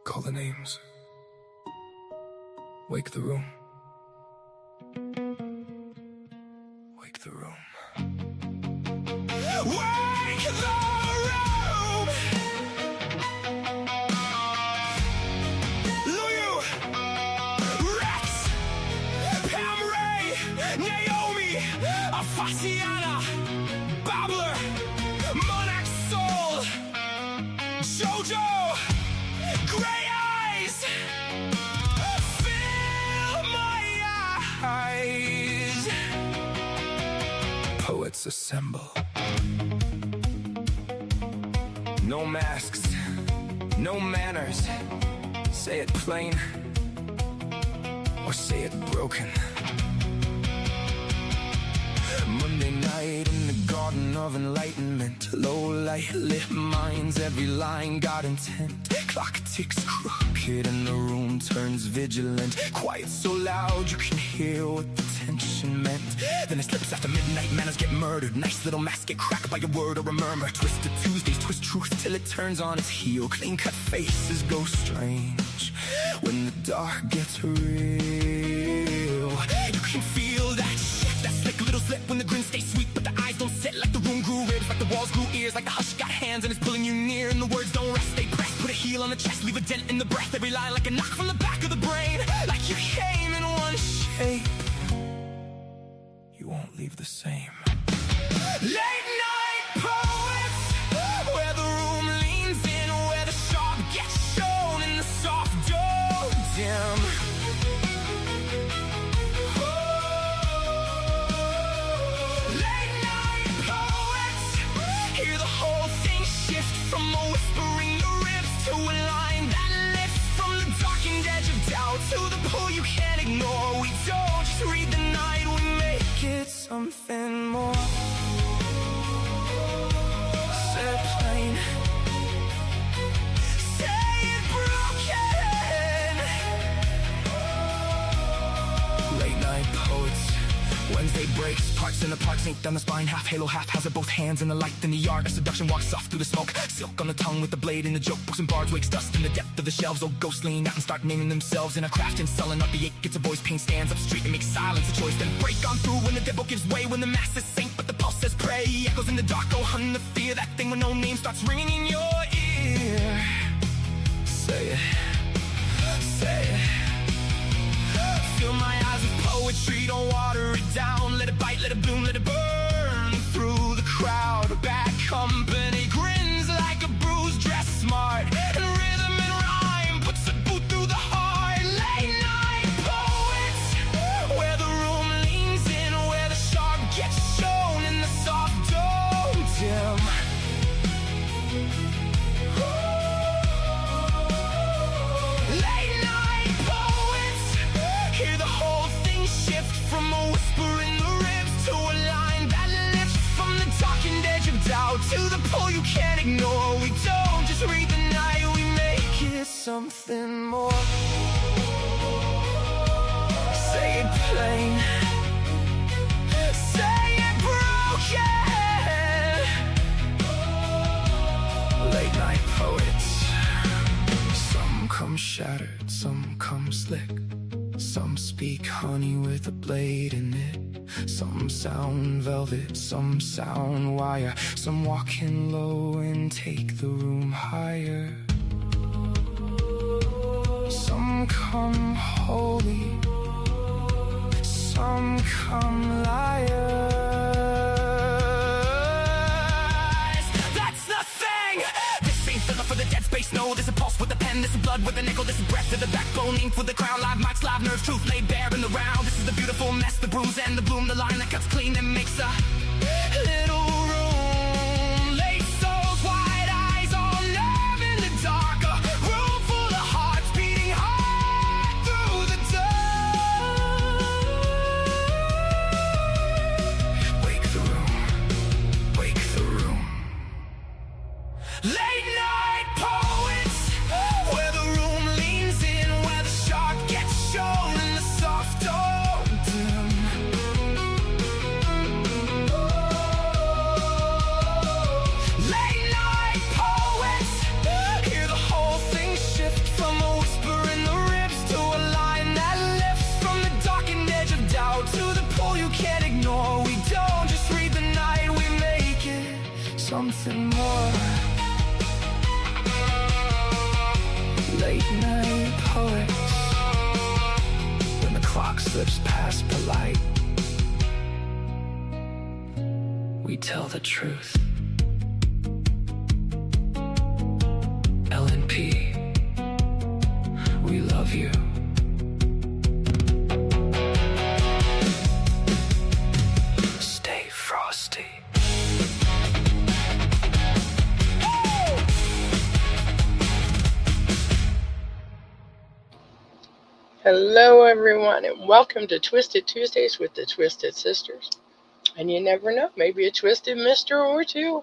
Call the names. Wake the room. Wake the room. Wake the room! Luyu, Rex, Pam Ray, Naomi, Afasiana, Babbler, Monarch Soul, Jojo, Grey Eyes, fill my eyes. Poets assemble. No masks, no manners. Say it plain, or say it broken. Monday night in the garden of enlightenment. Low light lit minds, every line got intent. Clock ticks crooked and the room turns vigilant. Quiet so loud you can hear what the tension meant. Then it slips after midnight, manners get murdered. Nice little masks get cracked by a word or a murmur. Twisted Tuesdays twist truth till it turns on its heel. Clean cut faces go strange when the dark gets real. You can feel that shift, that slick little slip when the grin stays sweet, but the eyes don't sit. Like the room grew ribs, like the walls grew ears, like the hush got hands and it's pulling you near. And the words don't rest, they press. Put a heel on the chest, leave a dent in the breath. Every line like a knock from the back of the brain. Like you came in one shape, you won't leave the same. Late night poets, where the room leans in, where the sharp gets shown in the soft dough dim. Late night poets, hear the whole thing shift from a whispering the ribs to a line that lifts from the darkened edge of doubt to the pull you can't ignore. We don't just read the night, we make it something more. Say it plain, say it broken. Late night poets, Wednesday breaks, parts in the park, sink down the spine, half halo, half hazard, both hands in the light. In the yard, a seduction walks soft through the smoke. Silk on the tongue with the blade in the joke. Books and bards wakes dust in the depth of the shelves. Old ghosts lean out and start naming themselves in a craft and sullen up the ache. Gets a voice, pain stands up straight and makes silence a choice. Then break on through when the devil gives way, when the masses sink but the pulse says pray. Echoes in the dark, go hunt the fear. That thing with no name starts ringing in your ear. Say it, say it. Fill my eyes with poetry, don't water it down. Let it bite, let it bloom, let it burn through the crowd. Bad company grins like a bruise, dressed smart, and rhythm and rhyme puts a boot through the heart. Late night poets, where the room leans in, where the sharp gets shown in the soft dough dim. Late night poets, hear the whole thing shift from a whisper in the ribs to a line that lifts from the darkened edge of doubt to the pull you can't ignore. We don't just read the night, we make it something more. Say it plain, say it broken. Late night poets, some come shattered, some come slick. Some speak honey with a blade in it. Some sound velvet, some sound wire. Some walk in low and take the room higher. Some come holy, some come liars. That's the thing! This ain't filler for the dead space, no. There's a pulse with a pen, this is blood with a nickel. This is breath to the backbone, ink for the crown. Live mics, live nerves, truth laid bare in the round. This is the beautiful mess, the bruise and the bloom. The line that cuts clean and makes a little room. Late souls, wide eyes, all nerve in the dark. A room full of hearts beating hard through the dark. Wake the room, wake the room. Late night poets, where the room leans in, where the shark gets shown in the soft dough dim. something more. Late night poets, when the clock slips past polite, we tell the truth. LNP, we love you. Stay frosty. Hello everyone, and welcome to Twisted Tuesdays with the Twisted Sisters. And you never know, maybe a twisted mister or two.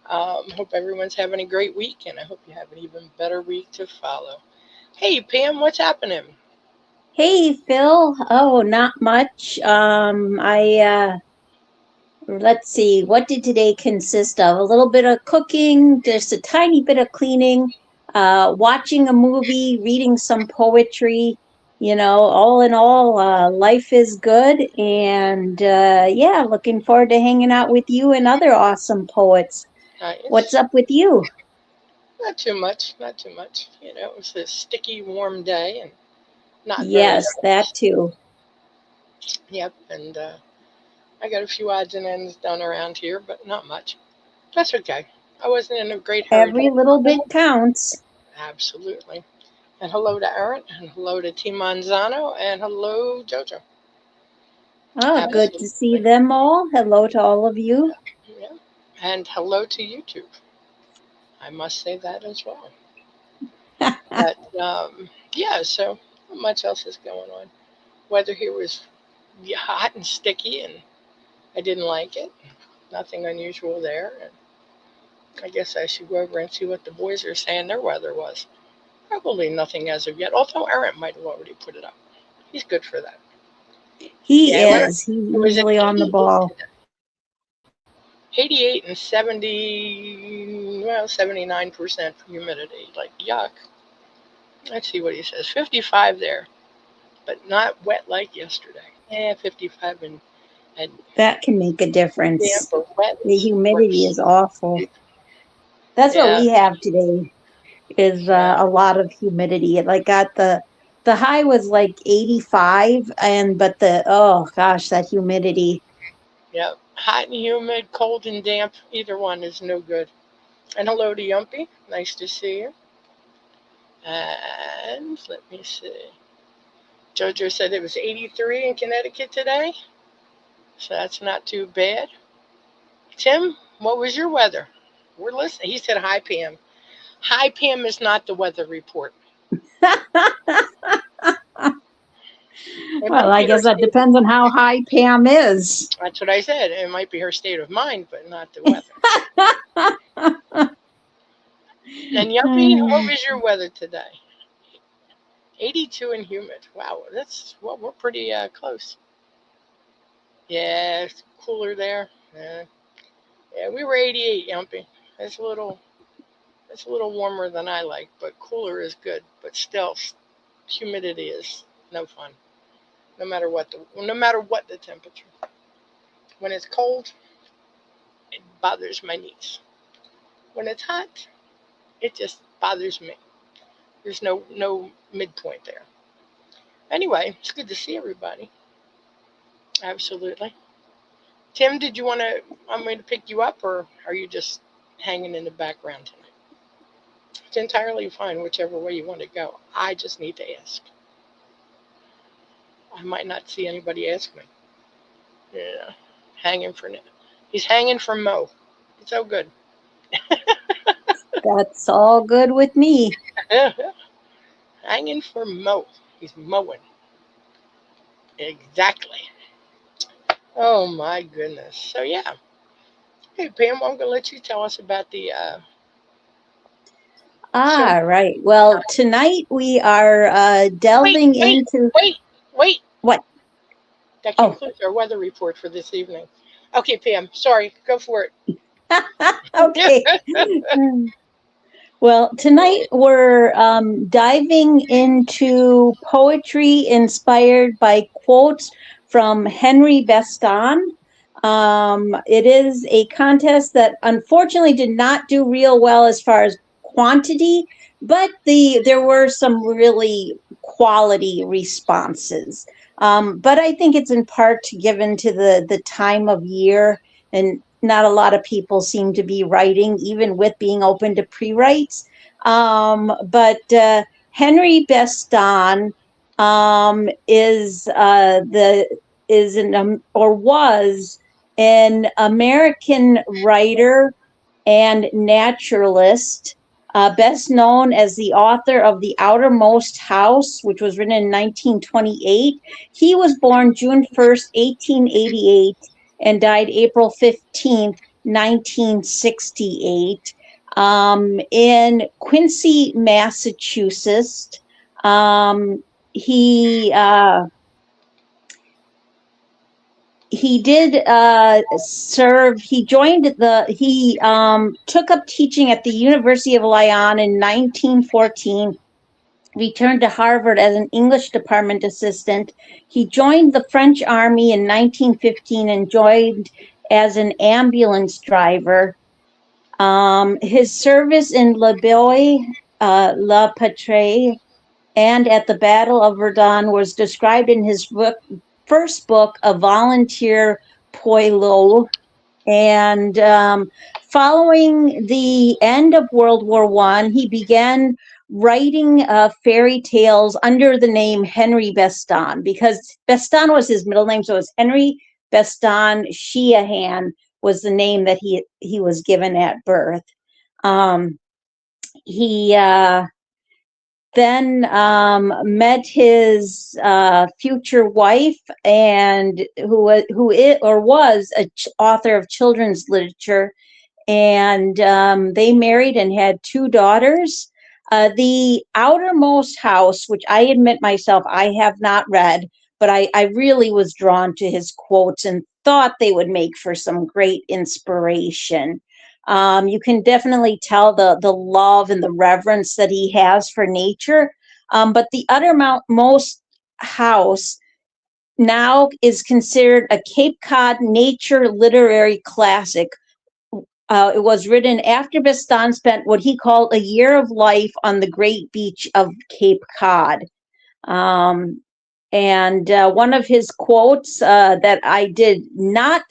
Hope everyone's having a great week, and I hope you have an even better week to follow. Hey Pam, what's happening? Hey Phil. Oh, not much. Let's see, what did today consist of? A little bit of cooking, just a tiny bit of cleaning, watching a movie, reading some poetry. All in all, life is good. And yeah, looking forward to hanging out with you and other awesome poets. Nice. What's up with you? Not too much, not too much. It was a sticky, warm day, and not Yes, very that too. Yep, and I got a few odds and ends done around here, but not much. That's okay. I wasn't in a great hurry. Every little bit counts. Absolutely. And hello to Aaron, and hello to T. Manzano, and hello, Jojo. Oh, Absolutely. good to see them all. Hello to all of you. Yeah. And hello to YouTube. I must say that as well. But yeah, so not much else is going on. Weather here was hot and sticky, and I didn't like it. Nothing unusual there. And I guess I should go over and see what the boys are saying their weather was. Probably nothing as of yet, although Aaron might have already put it up. He's good for that. He is. He's usually on the ball. 88 and 79% humidity. Like, yuck. Let's see what he says. 55 there, but not wet like yesterday. 55 and that can make a difference. Damp or wet. The humidity is awful. That's what we have today. Is a lot of humidity. Like the high was like 85, but oh gosh, that humidity. Yep, hot and humid, cold and damp. Either one is no good. And hello to Yumpy. Nice to see you. And let me see. Jojo said it was 83 in Connecticut today, so that's not too bad. Tim, what was your weather? We're listening. He said hi, Pam. Hi, Pam is not the weather report. Well, I guess that depends on how high Pam is. That's what I said. It might be her state of mind, but not the weather. And Yuppie, what was your weather today? 82 and humid. Wow, we're pretty close. Yeah, it's cooler there. Yeah, we were 88, Yumpie. It's a little warmer than I like, but cooler is good. But still, humidity is no fun. No matter what the temperature. When it's cold, it bothers my knees. When it's hot, it just bothers me. There's no midpoint there. Anyway, it's good to see everybody. Absolutely. Tim, did you want me to pick you up, or are you just hanging in the background tonight? It's entirely fine, whichever way you want to go. I just need to ask. I might not see anybody ask me. Yeah, hanging for now. He's hanging for Mo. It's so good. That's all good with me. Hanging for Mo. He's mowing. Exactly. Oh my goodness. So yeah. Hey Pam, I'm gonna let you tell us about the right. Well, tonight we are delving into Wait. What? That concludes our weather report for this evening. Okay, Pam, sorry, go for it. Okay. Well, tonight we're diving into poetry inspired by quotes from Henry Beston. It is a contest that unfortunately did not do real well as far as quantity, but there were some really quality responses. But I think it's in part given to the time of year, and not a lot of people seem to be writing, even with being open to pre-writes. But Henry Beston is or was an American writer and naturalist, best known as the author of The Outermost House, which was written in 1928. He was born June 1st, 1888, and died April 15th, 1968, in Quincy, Massachusetts. He he did serve. He took up teaching at the University of Lyon in 1914, returned to Harvard as an English department assistant. He joined the French Army in 1915 and joined as an ambulance driver. His service in La Boye, La Patrie, and at the Battle of Verdun was described in his first book, A Volunteer Poilu. And following the end of World War I, he began writing fairy tales under the name Henry Beston, because Beston was his middle name, so it's Henry Beston Sheahan was the name that he was given at birth. He then met his future wife, and who was an author of children's literature, and they married and had 2 daughters. The Outermost House, which I admit myself I have not read, but I really was drawn to his quotes and thought they would make for some great inspiration. You can definitely tell the love and the reverence that he has for nature. But the Outermost House now is considered a Cape Cod nature literary classic. It was written after Beston spent what he called a year of life on the great beach of Cape Cod. And one of his quotes that I did not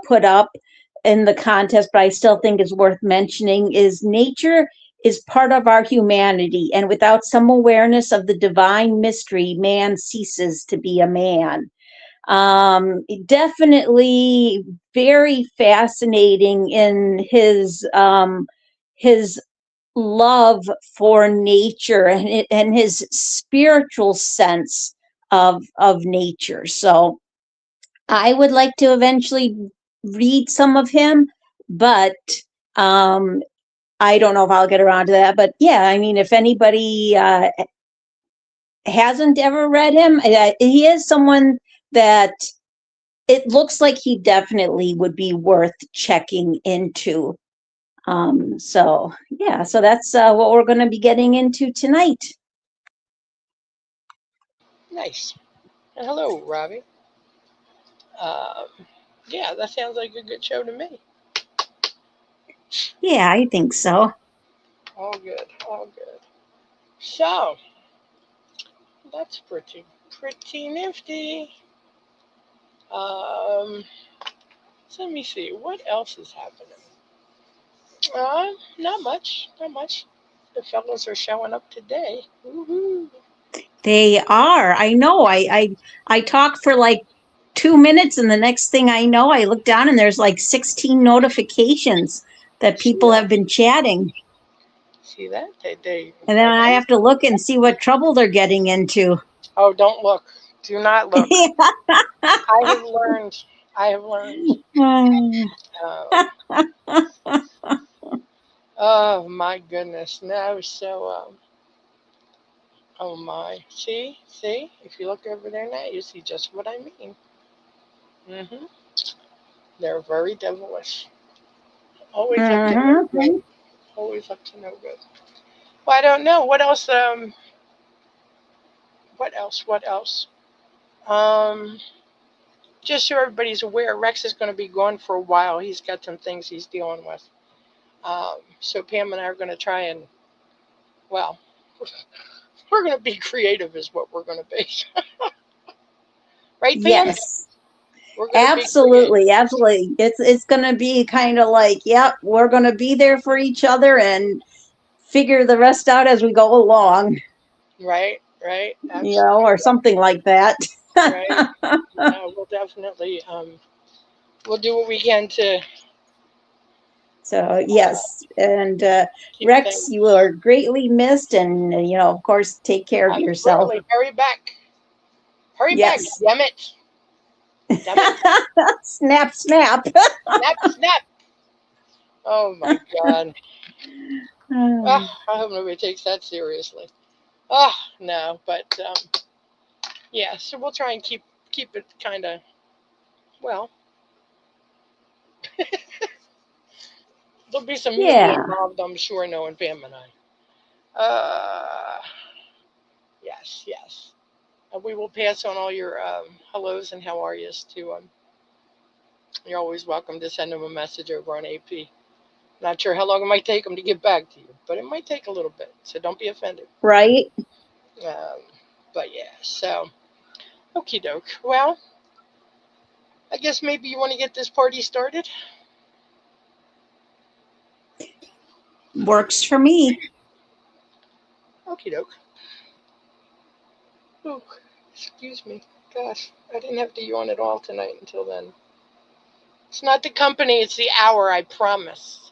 put up in the contest, but I still think is worth mentioning, is nature is part of our humanity, and without some awareness of the divine mystery, man ceases to be a man. Definitely very fascinating in his love for nature and his spiritual sense of nature. So I would like to eventually read some of him, but I don't know if I'll get around to that. But yeah, I mean, if anybody hasn't ever read him, he is someone that it looks like he definitely would be worth checking into. So yeah, so that's what we're going to be getting into tonight. Nice. And hello, Robbie. Yeah, that sounds like a good show to me. Yeah, I think so. All good, all good. So, that's pretty nifty. So let me see, what else is happening? Not much, not much. The fellows are showing up today. Woohoo! They are. I know. I talk for like 2 minutes, and the next thing I know, I look down and there's like 16 notifications that people have been chatting. See that? And then I have to look and see what trouble they're getting into. Oh, don't look. Do not look. I have learned. Oh my goodness. No, so oh my. See? If you look over there now, you see just what I mean. They're very devilish. Always up to no good. Always up to no good. Well, I don't know. What else? What else? Um, just so everybody's aware, Rex is going to be gone for a while. He's got some things he's dealing with. So Pam and I are going to try and, well, we're going to be creative is what we're going to be. Right, Pam? Yes. We're going to be creative. Absolutely, absolutely. It's going to be kind of like, yep, we're going to be there for each other and figure the rest out as we go along, Right, you know, or absolutely. something like that. Right. Yeah, we'll definitely, we'll do what we can to So yes, and keep Rex, things. you are greatly missed, and you know, of course, take care of yourself. Absolutely. Hurry back. Hurry back, Yes. damn it. Damn it. Snap, snap. Snap, snap. Oh my God. I hope nobody takes that seriously. No, but yeah. So we'll try and keep it kind of well. There'll be some humor Yeah. involved, I'm sure, knowing Pam and I. Yes, yes. And we will pass on all your hellos and how are yous to You're always welcome to send them a message over on AP. Not sure how long it might take them to get back to you, but it might take a little bit, so don't be offended. Right. Um, but yeah, so okie doke. Well, I guess maybe you want to get this party started. Works for me. Okie doke. Oh, excuse me. Gosh, I didn't have to yawn at all tonight until then. It's not the company, it's the hour, I promise.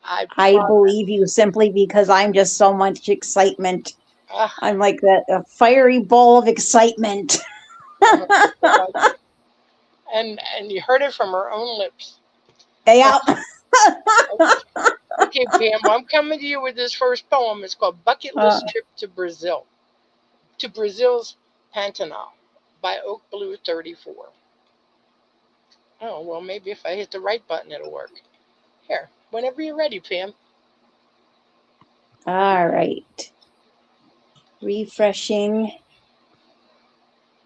I I promise. believe you simply because I'm just so much excitement. Ah, I'm like that a fiery ball of excitement. God. And you heard it from her own lips. Yeah. Okay, Pam, well, I'm coming to you with this first poem. It's called Bucket Uh, List Trip to Brazil. To Brazil's Pantanal by Oak Blue 34. Oh, well, maybe if I hit the right button, it'll work. Here, whenever you're ready, Pam. all right. Refreshing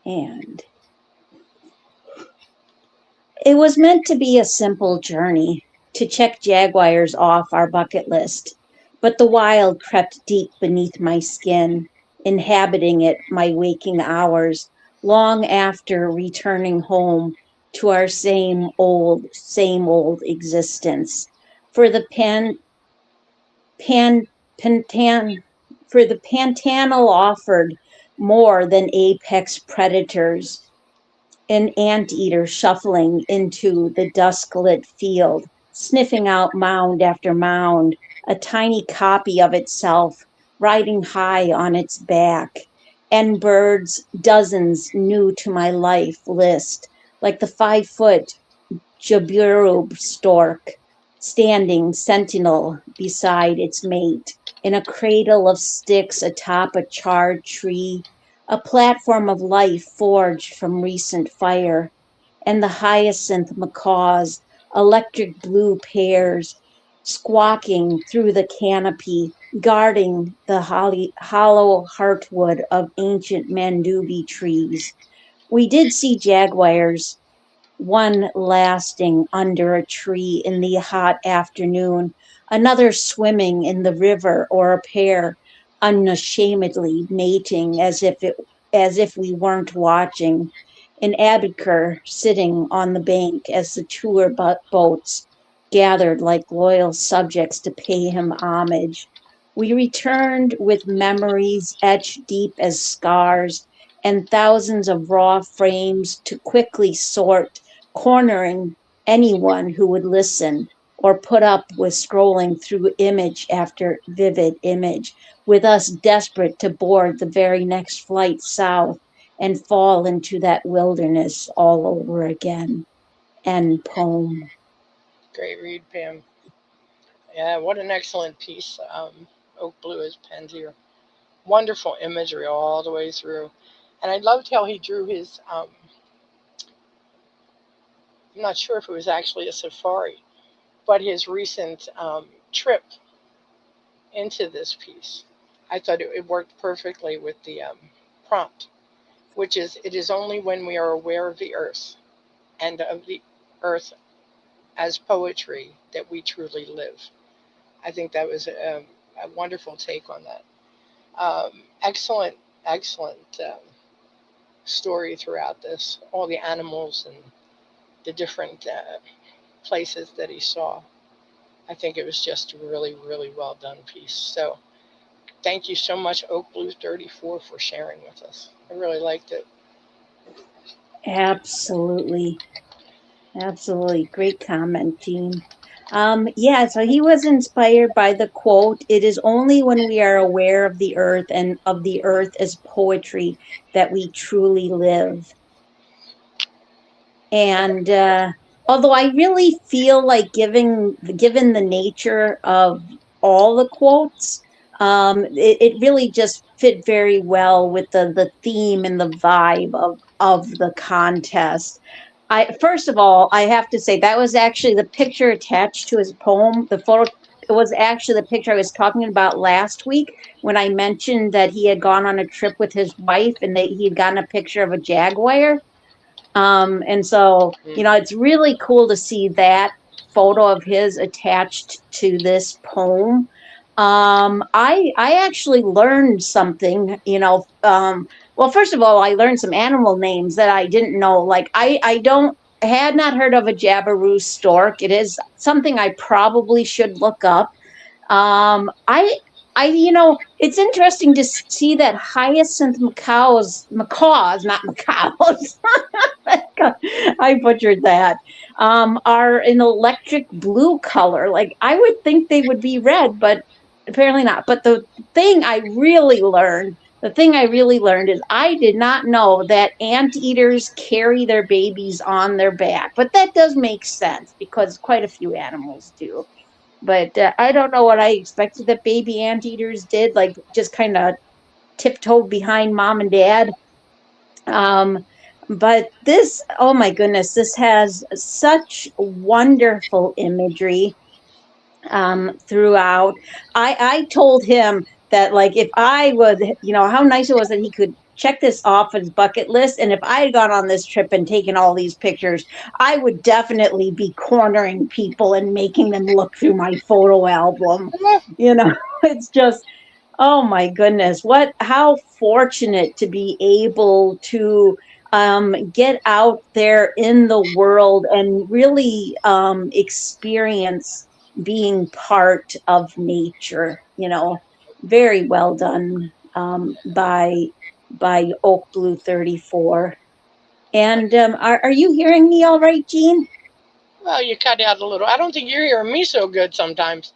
and it was meant to be a simple journey to check jaguars off our bucket list, but the wild crept deep beneath my skin, inhabiting it my waking hours, long after returning home to our same old existence. For the pan, pantan, for the pantanal offered more than apex predators, an anteater shuffling into the dusk-lit field, sniffing out mound after mound, a tiny copy of itself riding high on its back, and birds, dozens new to my life list, like the 5-foot jabiru stork, standing sentinel beside its mate, in a cradle of sticks atop a charred tree, a platform of life forged from recent fire, and the hyacinth macaws, electric blue pairs, squawking through the canopy, guarding the hollow heartwood of ancient mandubi trees. We did see jaguars, one lasting under a tree in the hot afternoon, another swimming in the river, or a pair unashamedly mating as if we weren't watching. In Abedker sitting on the bank as the tour boats gathered like loyal subjects to pay him homage. We returned with memories etched deep as scars and thousands of raw frames to quickly sort, cornering anyone who would listen or put up with scrolling through image after vivid image, with us desperate to board the very next flight south and fall into that wilderness all over again. End poem. Great read, Pam. Yeah, what an excellent piece. Oak Blue is penned here. Wonderful imagery all the way through. And I loved how he drew his, I'm not sure if it was actually a safari, but his recent trip into this piece. I thought it worked perfectly with the prompt. which is, it is only when we are aware of the earth and of the earth as poetry that we truly live. I think that was a wonderful take on that. Excellent, excellent story throughout this. All the animals and the different places that he saw. I think it was just a really, really well done piece. So thank you so much, Oak Blue 34, for sharing with us. I really liked it. Absolutely. Absolutely. Great comment, Jean. Yeah, so he was inspired by the quote, "It is only when we are aware of the earth and of the earth as poetry that we truly live." And although I really feel like given the nature of all the quotes, it really just fit very well with the theme and the vibe of the contest. First of all, I have to say that was actually the picture attached to his poem. The photo, it was actually the picture I was talking about last week when I mentioned that he had gone on a trip with his wife and that he had gotten a picture of a jaguar. And so, it's really cool to see that photo of his attached to this poem. I actually learned something, well, first of all, I learned some animal names that I didn't know. Like I don't had not heard of a Jabiru stork. It is something I probably should look up. I it's interesting to see that hyacinth macaws, not macaws. I butchered that. Are an electric blue color. Like I would think they would be red, but apparently not. But the thing I really learned is I did not know that anteaters carry their babies on their back. But that does make sense because quite a few animals do. But I don't know what I expected that baby anteaters did, like just kind of tiptoed behind mom and dad. Um, but this, oh my goodness, this has such wonderful imagery throughout. I told him that, like, if I would, how nice it was that he could check this off his bucket list. And if I had gone on this trip and taken all these pictures, I would definitely be cornering people and making them look through my photo album. It's just, oh my goodness, how fortunate to be able to get out there in the world and really experience being part of nature. Very well done by Oak Blue 34. And are you hearing me all right, Jean? Well, you cut out a little. I don't think you're hearing me so good sometimes.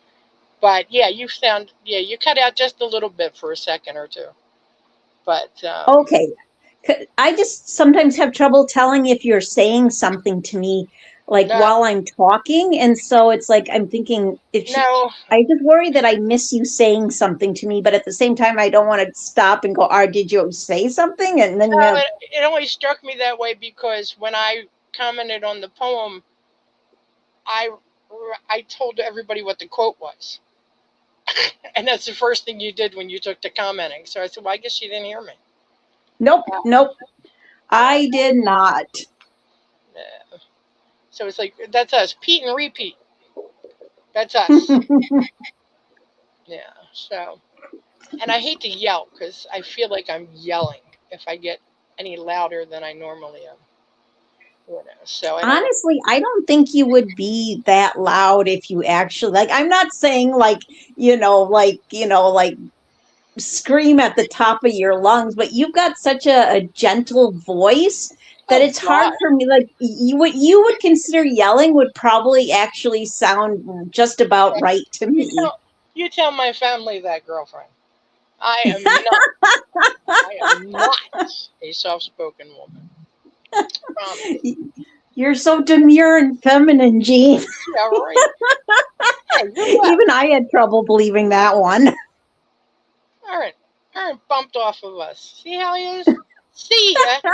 But yeah, you cut out just a little bit for a second or two. But Okay. I just sometimes have trouble telling if you're saying something to me, like no, while I'm talking. And so it's like I'm thinking, no, I just worry that I miss you saying something to me, but at the same time, I don't want to stop and go, did you say something? And then you no. have, It only struck me that way because when I commented on the poem, I I told everybody what the quote was, and that's the first thing you did when you took to commenting. So I said, well, I guess she didn't hear me. nope, I did not. So it's like, that's us, Pete and repeat. That's us. Yeah. So, and I hate to yell because I feel like I'm yelling if I get any louder than I normally am. So Honestly, I don't think you would be that loud if you actually, like, I'm not saying like, like scream at the top of your lungs, but you've got such a gentle voice that oh it's hard God, for me. Like, what you would consider yelling would probably actually sound just about right to you me. tell my family that, girlfriend. I am not. I am not a soft-spoken woman. You're so demure and feminine, Jean. Yeah, right. Yeah, you're left. Even I had trouble believing that one. Aaron bumped off of us. See how he is? See ya.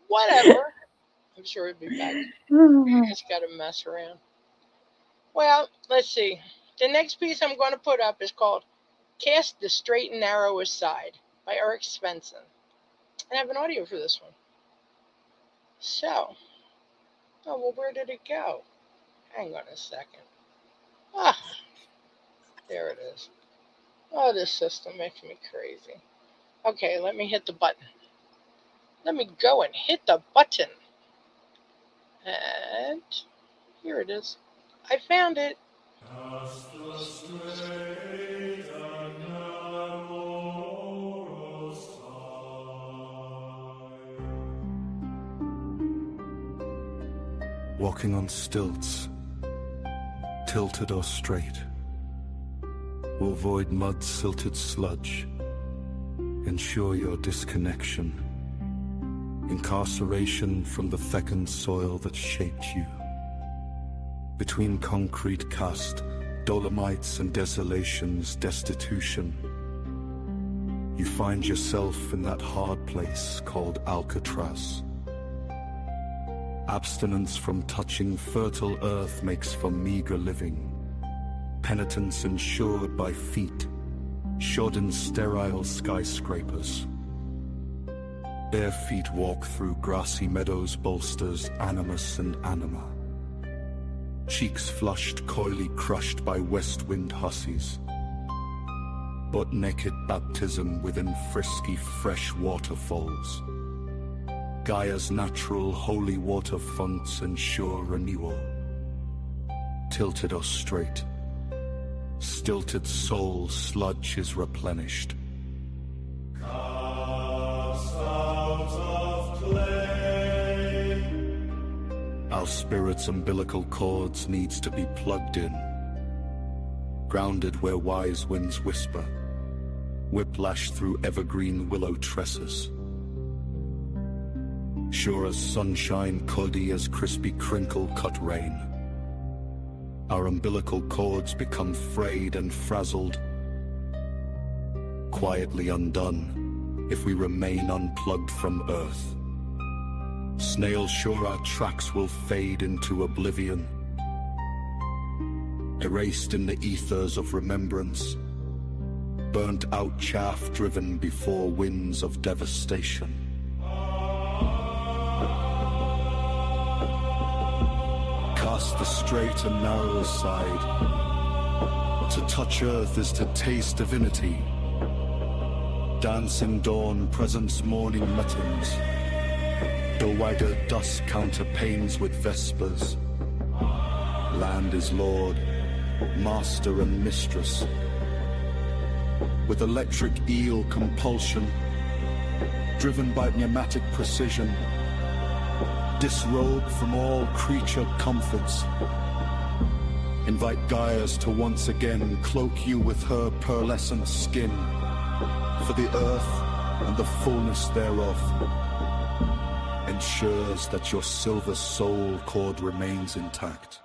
Whatever. I'm sure he'll be back. Just got to mess around. Well, let's see. The next piece I'm going to put up is called Cast the Straight and Narrow Aside. by Eric Svensson. And I have an audio for this one. So, oh, well, where did it go? Hang on a second. Ah, there it is. Oh, this system makes me crazy. Okay, let me hit the button. Let me go and hit the button. And here it is. I found it. Walking on stilts, tilted or straight, will avoid mud-silted sludge, ensure your disconnection, incarceration from the fecund soil that shaped you. Between concrete cast, dolomites and desolation's destitution, you find yourself in that hard place called Alcatraz. Abstinence from touching fertile earth makes for meager living. Penitence ensured by feet, shod in sterile skyscrapers. Bare feet walk through grassy meadows bolsters animus and anima. Cheeks flushed, coyly crushed by west wind hussies. But naked baptism within frisky fresh waterfalls. Gaia's natural holy water fonts ensure renewal. Tilted or straight, stilted soul sludge is replenished. Cast out of clay. Our spirit's umbilical cords needs to be plugged in, grounded where wise winds whisper, whiplash through evergreen willow tresses. Sure as sunshine, cuddy as crispy crinkle cut rain. Our umbilical cords become frayed and frazzled, quietly undone if we remain unplugged from earth. Snail sure our tracks will fade into oblivion, erased in the ethers of remembrance, burnt out chaff driven before winds of devastation. Cast the straight and narrow aside. To touch earth is to taste divinity. Dance in dawn, presence morning matins. Dowagger dusk counter pains with vespers. Land is lord, master and mistress. With electric eel compulsion, driven by pneumatic precision, disrobed from all creature comforts. Invite Gaia's to once again cloak you with her pearlescent skin, for the earth and the fullness thereof ensures that your silver soul cord remains intact.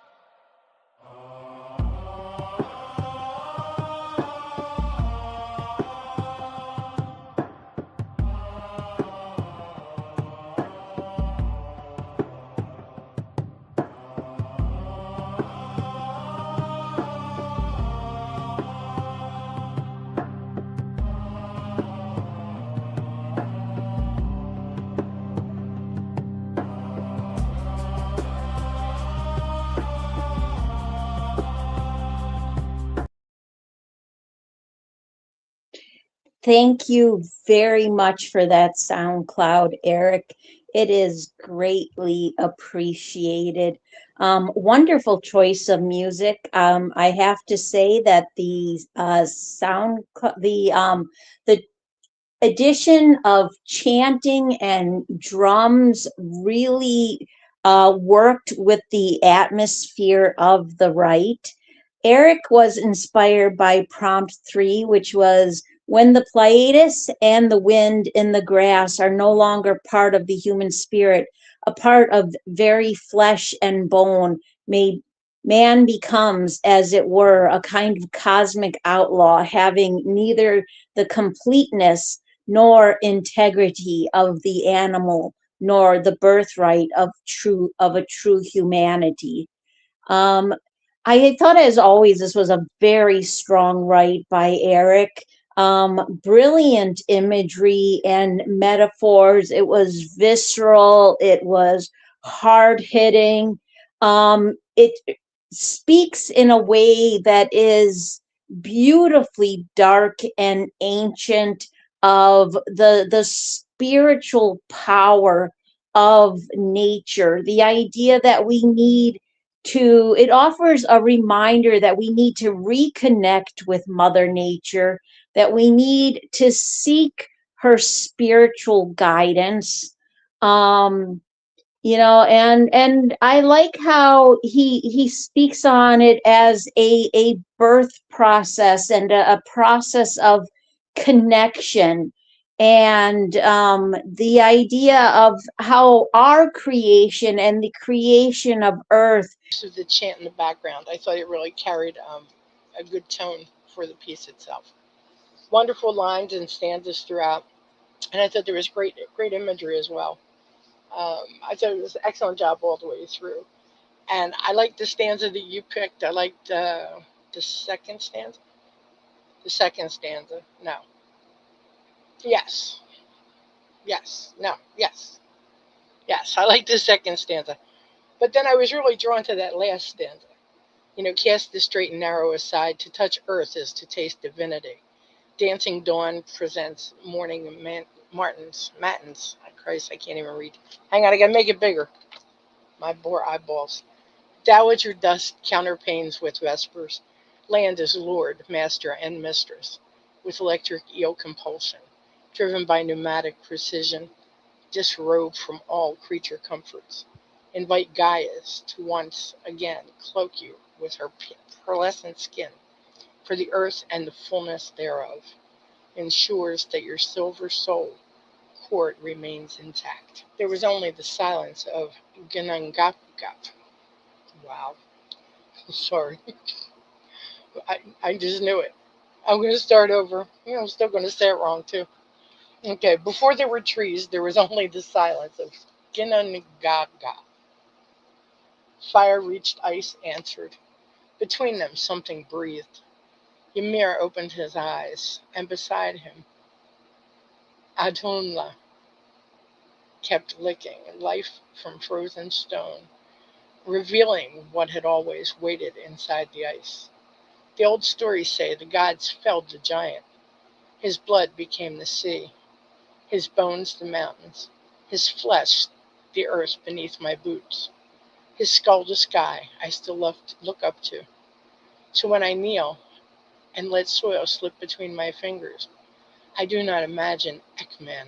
Thank you very much for that SoundCloud, Eric. It is greatly appreciated. Wonderful choice of music. I have to say that the addition of chanting and drums really worked with the atmosphere of the rite. Eric was inspired by prompt 3, which was when the Pleiades and the wind in the grass are no longer part of the human spirit, a part of very flesh and bone, man becomes, as it were, a kind of cosmic outlaw, having neither the completeness nor integrity of the animal, nor the birthright of a true humanity. I thought, as always, this was a very strong rite by Eric. brilliant imagery and metaphors. It was visceral. It was hard hitting. It speaks in a way that is beautifully dark and ancient of the spiritual power of nature. The idea that we need to, it offers a reminder that we need to reconnect with Mother Nature, that we need to seek her spiritual guidance. And I like how he speaks on it as a birth process and a process of connection, and the idea of how our creation and the creation of earth. To the chant in the background, I thought it really carried a good tone for the piece itself. Wonderful lines and stanzas throughout, and I thought there was great imagery as well. I thought it was an excellent job all the way through. And I liked the stanza that you picked. I liked the second stanza. The second stanza. No. Yes. Yes. No. Yes. Yes. I liked the second stanza. But then I was really drawn to that last stanza. Cast the straight and narrow aside. To touch earth is to taste divinity. Dancing dawn presents morning matins. Christ, I can't even read. Hang on, I gotta make it bigger. My poor eyeballs. Dowager dust counterpanes with vespers. Land is lord, master, and mistress, with electric eel compulsion, driven by pneumatic precision, disrobed from all creature comforts. Invite Gaia's to once again cloak you with her pearlescent skin, for the earth and the fullness thereof ensures that your silver soul cord remains intact. There was only the silence of Gunungapugap. Wow. Sorry. I just knew it. I'm going to start over. I'm still going to say it wrong, too. Okay, before there were trees, there was only the silence of Gunungaga. Fire reached ice, answered. Between them, something breathed. Ymir opened his eyes, and beside him, Adunla kept licking life from frozen stone, revealing what had always waited inside the ice. The old stories say the gods felled the giant. His blood became the sea, his bones the mountains, his flesh the earth beneath my boots, his skull the sky I still look up to. So when I kneel and let soil slip between my fingers, I do not imagine Ekman.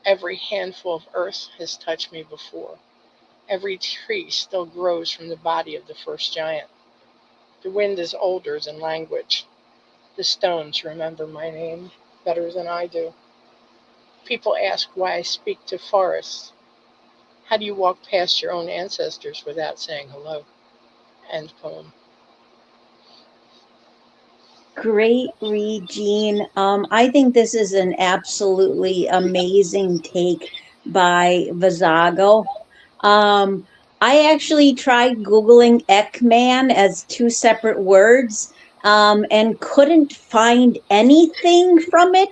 Every handful of earth has touched me before. Every tree still grows from the body of the first giant. The wind is older than language. The stones remember my name better than I do. People ask why I speak to forests. How do you walk past your own ancestors without saying hello? End poem. Great read, Jean. I think this is an absolutely amazing take by Vizago. I actually tried Googling Ekman as two separate words and couldn't find anything from it.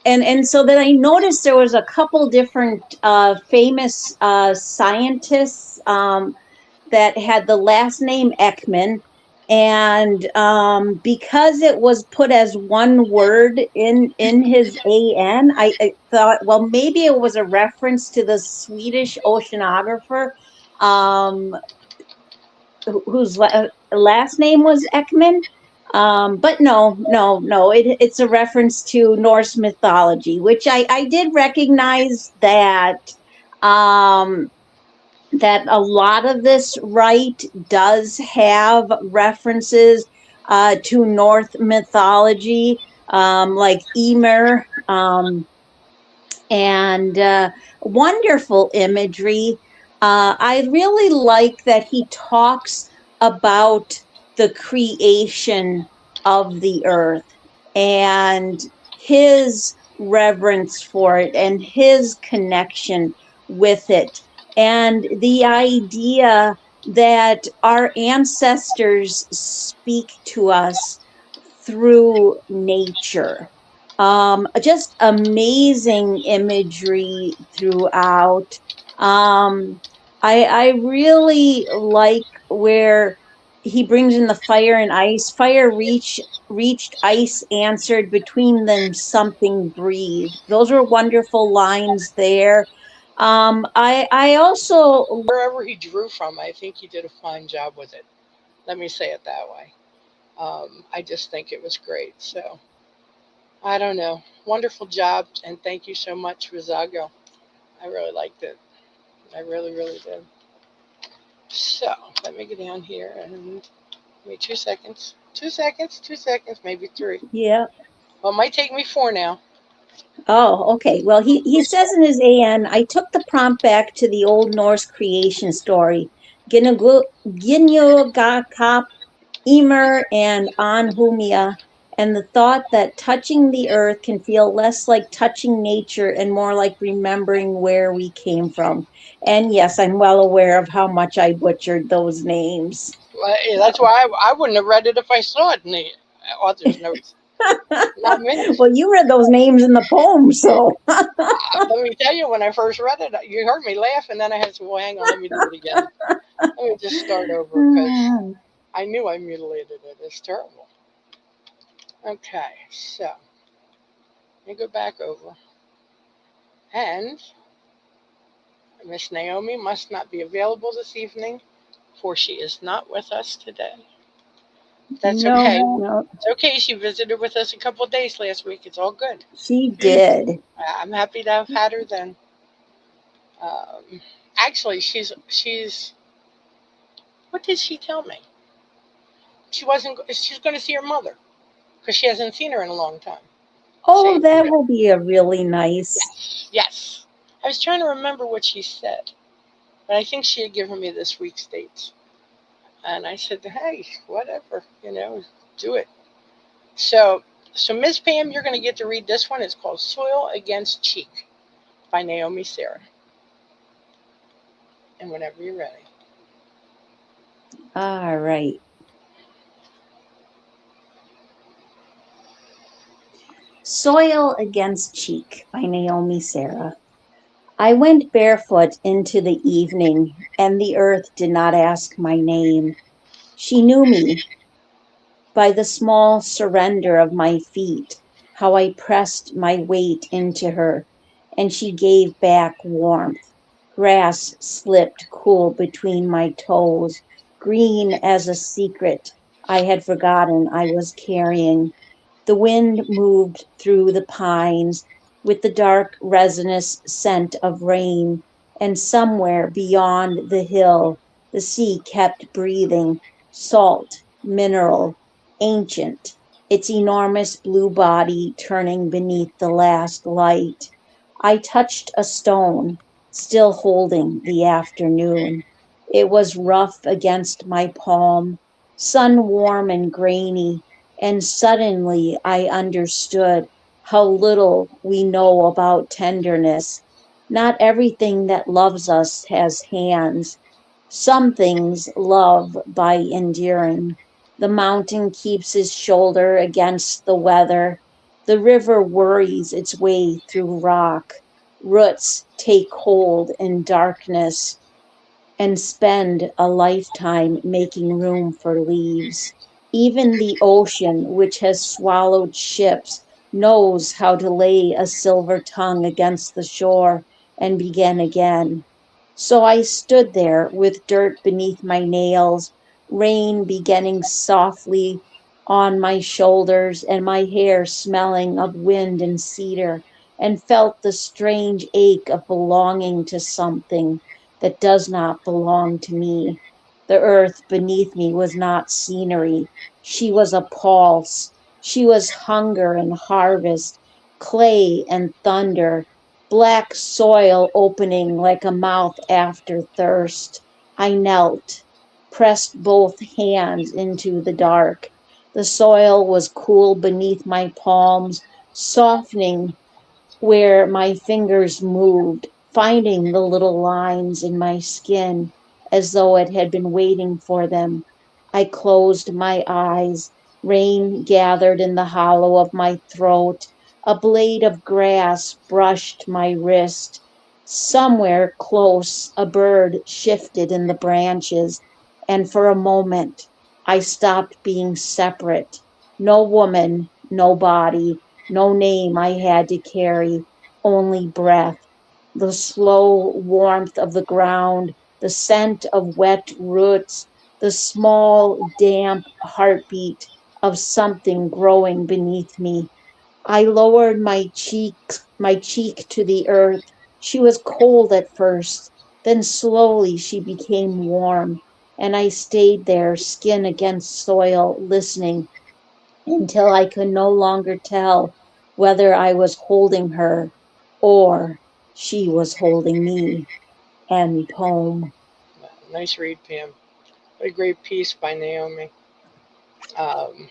And so then I noticed there was a couple different famous scientists that had the last name Ekman. And because it was put as one word in his AN, I thought, well, maybe it was a reference to the Swedish oceanographer whose last name was Ekman. But no, it's a reference to Norse mythology, which I did recognize that that a lot of this does have references to Norse mythology, like Ymir, and wonderful imagery. I really like that he talks about the creation of the earth and his reverence for it and his connection with it. And the idea that our ancestors speak to us through nature. Just amazing imagery throughout. I really like where he brings in the fire and ice. Fire reached, ice answered, between them something breathed. Those are wonderful lines there. I also Wherever he drew from, I think he did a fine job with it. Let me say it that way. I just think it was great. So I don't know. Wonderful job, and thank you so much, Rizago. I really liked it. I really, really did. So let me get down here and wait 2 seconds. 2 seconds, 2 seconds, maybe three. yeah. Well, it might take me four now. Oh, okay. Well, he says in his AN, I took the prompt back to the Old Norse creation story. Ginnungagap, Emer, and Anhumia, and the thought that touching the earth can feel less like touching nature and more like remembering where we came from. And yes, I'm well aware of how much I butchered those names. Well, yeah, that's why I wouldn't have read it if I saw it in the author's notes. Not me. Well, you read those names in the poem, so. Let me tell you, when I first read it, you heard me laugh, and then I had to, well, hang on, let me do it again. Let me just start over, because I knew I mutilated it. It's terrible. Okay, so let me go back over. And Miss Naomi must not be available this evening, for she is not with us today. That's No, okay. no, It's okay. She visited with us a couple of days last week. It's all good. she did. I'm happy to have had her then. Actually, she's. What did she tell me? She's going to see her mother, because she hasn't seen her in a long time. Oh, See? that will be a really nice. Yes. I was trying to remember what she said, but I think she had given me this week's dates. And I said, hey, whatever, do it. So Ms. Pam, you're going to get to read this one. It's called Soil Against Cheek by Naomi Sarah. And whenever you're ready. All right. Soil Against Cheek by Naomi Sarah. I went barefoot into the evening, and the earth did not ask my name. She knew me by the small surrender of my feet, how I pressed my weight into her, and she gave back warmth. Grass slipped cool between my toes, green as a secret I had forgotten I was carrying. The wind moved through the pines with the dark resinous scent of rain, and somewhere beyond the hill the sea kept breathing, salt, mineral, ancient, its enormous blue body turning beneath the last light. I touched a stone, still holding the afternoon. It was rough against my palm, sun warm and grainy, and suddenly I understood how little we know about tenderness. Not everything that loves us has hands. Some things love by enduring. The mountain keeps his shoulder against the weather. The river worries its way through rock. Roots take hold in darkness and spend a lifetime making room for leaves. Even the ocean, which has swallowed ships, knows how to lay a silver tongue against the shore and begin again. So I stood there with dirt beneath my nails, rain beginning softly on my shoulders, and my hair smelling of wind and cedar, and felt the strange ache of belonging to something that does not belong to me. The earth beneath me was not scenery. She was a pulse. She was hunger and harvest, clay and thunder, black soil opening like a mouth after thirst. I knelt, pressed both hands into the dark. The soil was cool beneath my palms, softening where my fingers moved, finding the little lines in my skin as though it had been waiting for them. I closed my eyes, Rain gathered in the hollow of my throat. A blade of grass brushed my wrist. Somewhere close, a bird shifted in the branches, and for a moment I stopped being separate. No woman, no body, no name I had to carry, only breath, the slow warmth of the ground, the scent of wet roots, the small, damp heartbeat of something growing beneath me. I lowered my cheek to the earth. She was cold at first, then slowly she became warm, and I stayed there, skin against soil, listening until I could no longer tell whether I was holding her or she was holding me. End poem. Nice read, Pam. What a great piece by Naomi. Um,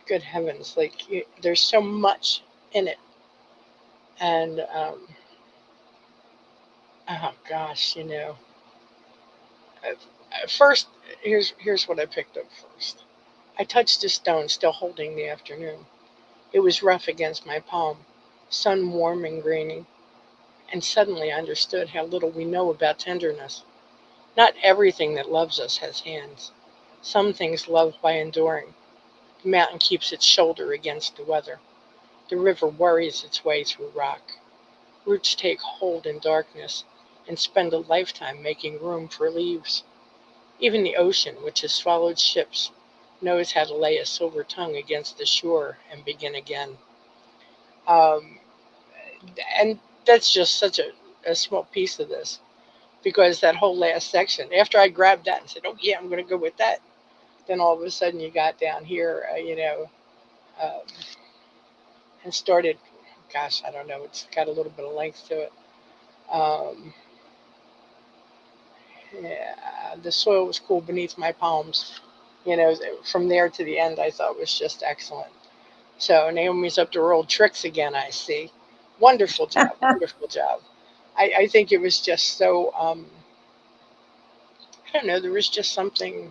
Good heavens, like there's so much in it, and oh gosh, first here's what I picked up first. I touched a stone, still holding the afternoon. It was rough against my palm, sun warm and grainy, and suddenly I understood how little we know about tenderness. Not everything that loves us has hands. Some things love by enduring. The mountain keeps its shoulder against the weather. The river worries its way through rock. Roots take hold in darkness and spend a lifetime making room for leaves. Even the ocean, which has swallowed ships, knows how to lay a silver tongue against the shore and begin again. Um, and that's just such a small piece of this, because that whole last section, after I grabbed that and said, oh, yeah, I'm going to go with that, then all of a sudden you got down here, um, and started, gosh, I don't know, it's got a little bit of length to it. Um, yeah, the soil was cool beneath my palms. From there to the end, I thought was just excellent. So Naomi's up to her old tricks again, I see. Wonderful job, wonderful job. I think it was just so, I don't know, there was just something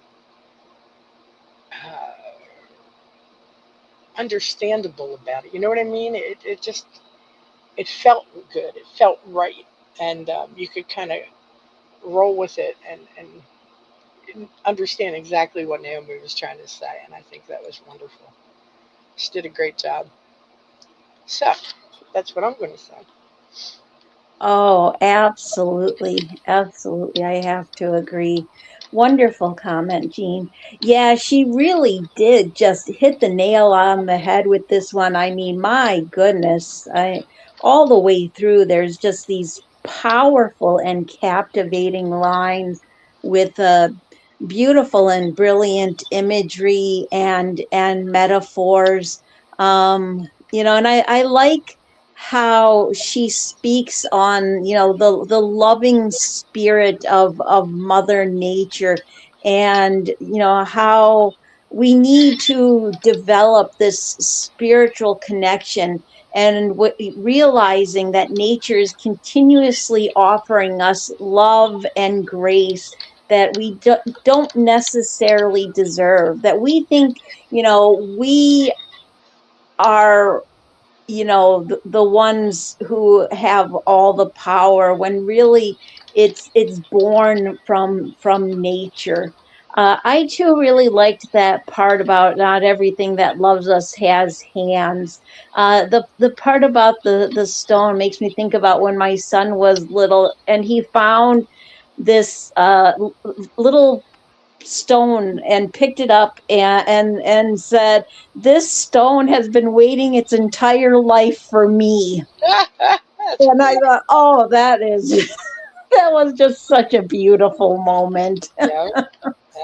uh, understandable about it. You know what I mean? It felt good. It felt right. And you could kind of roll with it and understand exactly what Naomi was trying to say. And I think that was wonderful. She did a great job. So that's what I'm going to say. Oh, absolutely. Absolutely. I have to agree. Wonderful comment, Jean. Yeah, she really did just hit the nail on the head with this one. I mean, my goodness, I all the way through there's just these powerful and captivating lines with beautiful and brilliant imagery and metaphors. And I like how she speaks on the loving spirit of mother nature, and how we need to develop this spiritual connection, and realizing that nature is continuously offering us love and grace that we don't necessarily deserve, that we think we are the ones who have all the power, when really it's born from nature. I too really liked that part about not everything that loves us has hands. The part about the stone makes me think about when my son was little and he found this little stone and picked it up and said, "This stone has been waiting its entire life for me." And I thought, oh, that is that was just such a beautiful moment. Yeah,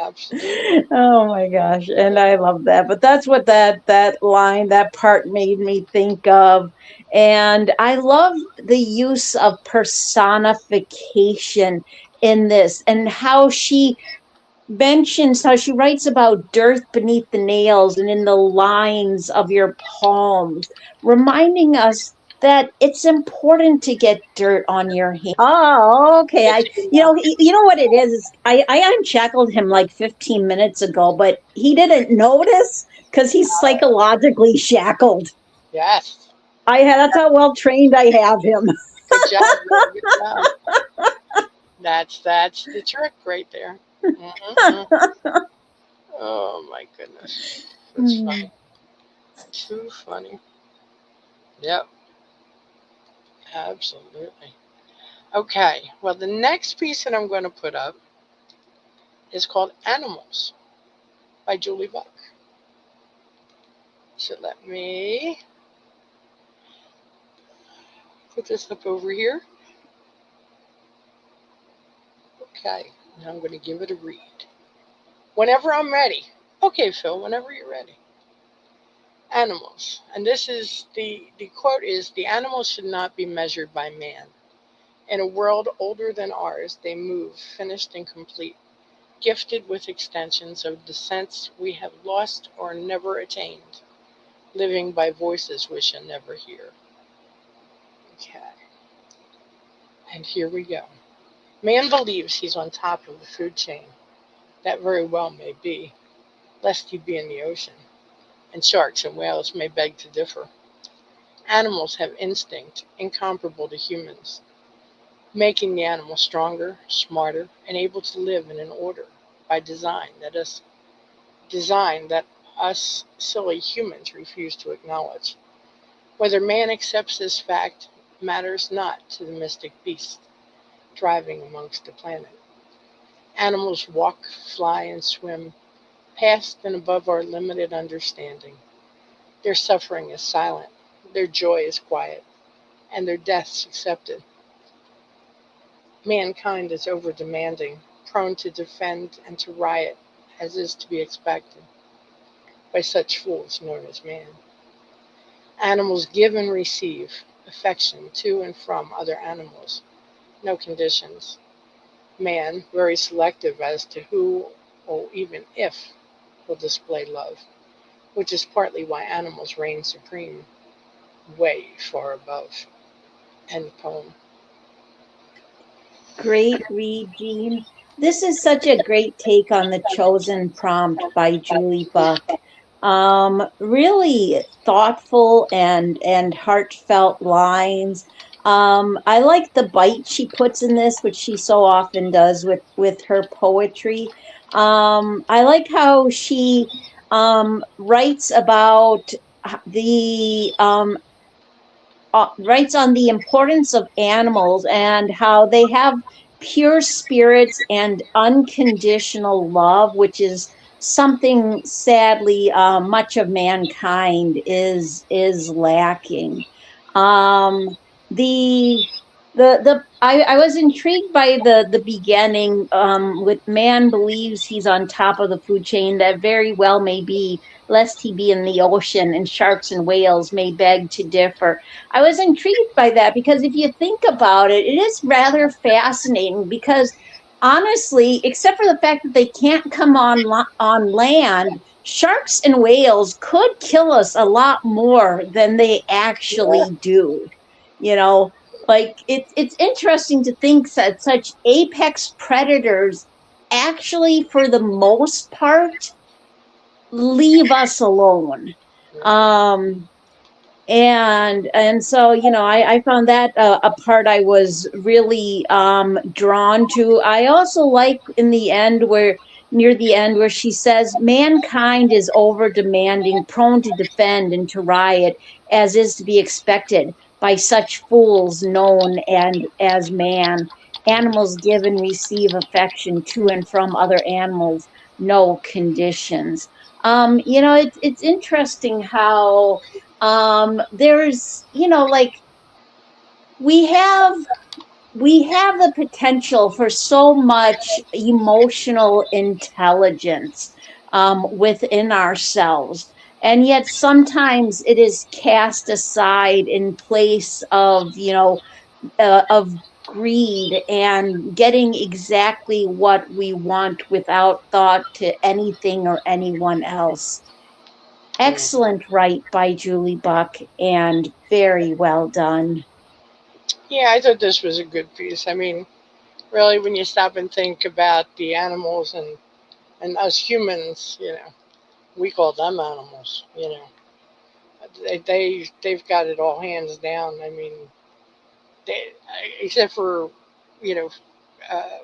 absolutely. Oh my gosh, and I love that. But that's what that line, that part made me think of. And I love the use of personification in this, and how she mentions, how she writes about dearth beneath the nails and in the lines of your palms, reminding us that it's important to get dirt on your hand. Oh, okay. You know what it is? I unshackled him like 15 minutes ago, but he didn't notice because he's psychologically shackled. Yes. That's how well trained I have him. Good job. Good job. That's the trick right there. Mm-hmm. Oh my goodness. That's funny. Too funny. Yep. Absolutely. Okay. Well, the next piece that I'm going to put up is called Animals by Julie Buck. So let me put this up over here. Okay. Now I'm going to give it a read. Whenever I'm ready. Okay, Phil, whenever you're ready. Animals. And this is the quote is, "The animals should not be measured by man. In a world older than ours, they move, finished and complete, gifted with extensions of the sense we have lost or never attained, living by voices we shall never hear." Okay. And here we go. Man believes he's on top of the food chain. That very well may be, lest he be in the ocean, and sharks and whales may beg to differ. Animals have instinct incomparable to humans, making the animal stronger, smarter, and able to live in an order by design that us silly humans refuse to acknowledge. Whether man accepts this fact matters not to the mystic beast driving amongst the planet. Animals walk, fly, and swim past and above our limited understanding. Their suffering is silent, their joy is quiet, and their deaths accepted. Mankind is over-demanding, prone to defend and to riot, as is to be expected by such fools known as man. Animals give and receive affection to and from other animals, no conditions. Man, very selective as to who or even if will display love, which is partly why animals reign supreme, way far above. End poem. Great read, Jean. This is such a great take on the chosen prompt by Julie Buck. Really thoughtful and heartfelt lines. I like the bite she puts in this, which she so often does with her poetry. I like how she writes about the writes on the importance of animals and how they have pure spirits and unconditional love, which is something sadly much of mankind is lacking. I was intrigued by the beginning with man believes he's on top of the food chain. That very well may be, lest he be in the ocean, and sharks and whales may beg to differ. I was intrigued by that because if you think about it, it is rather fascinating because honestly, except for the fact that they can't come on land, sharks and whales could kill us a lot more than they actually do. You know, like it's interesting to think that such apex predators actually, for the most part, leave us alone. And so, you know, I found that a part I was really drawn to. I also like near the end where she says, mankind is over demanding, prone to defend and to riot, as is to be expected by such fools known and as man. Animals give and receive affection to and from other animals, no conditions. You know, it's interesting how there's, you know, like we have the potential for so much emotional intelligence within ourselves. And yet sometimes it is cast aside in place of, you know, of greed and getting exactly what we want without thought to anything or anyone else. Excellent write by Julie Buck and very well done. Yeah, I thought this was a good piece. I mean, really, when you stop and think about the animals and us humans, we call them animals. They've got it all hands down. I mean, they, except for you know uh,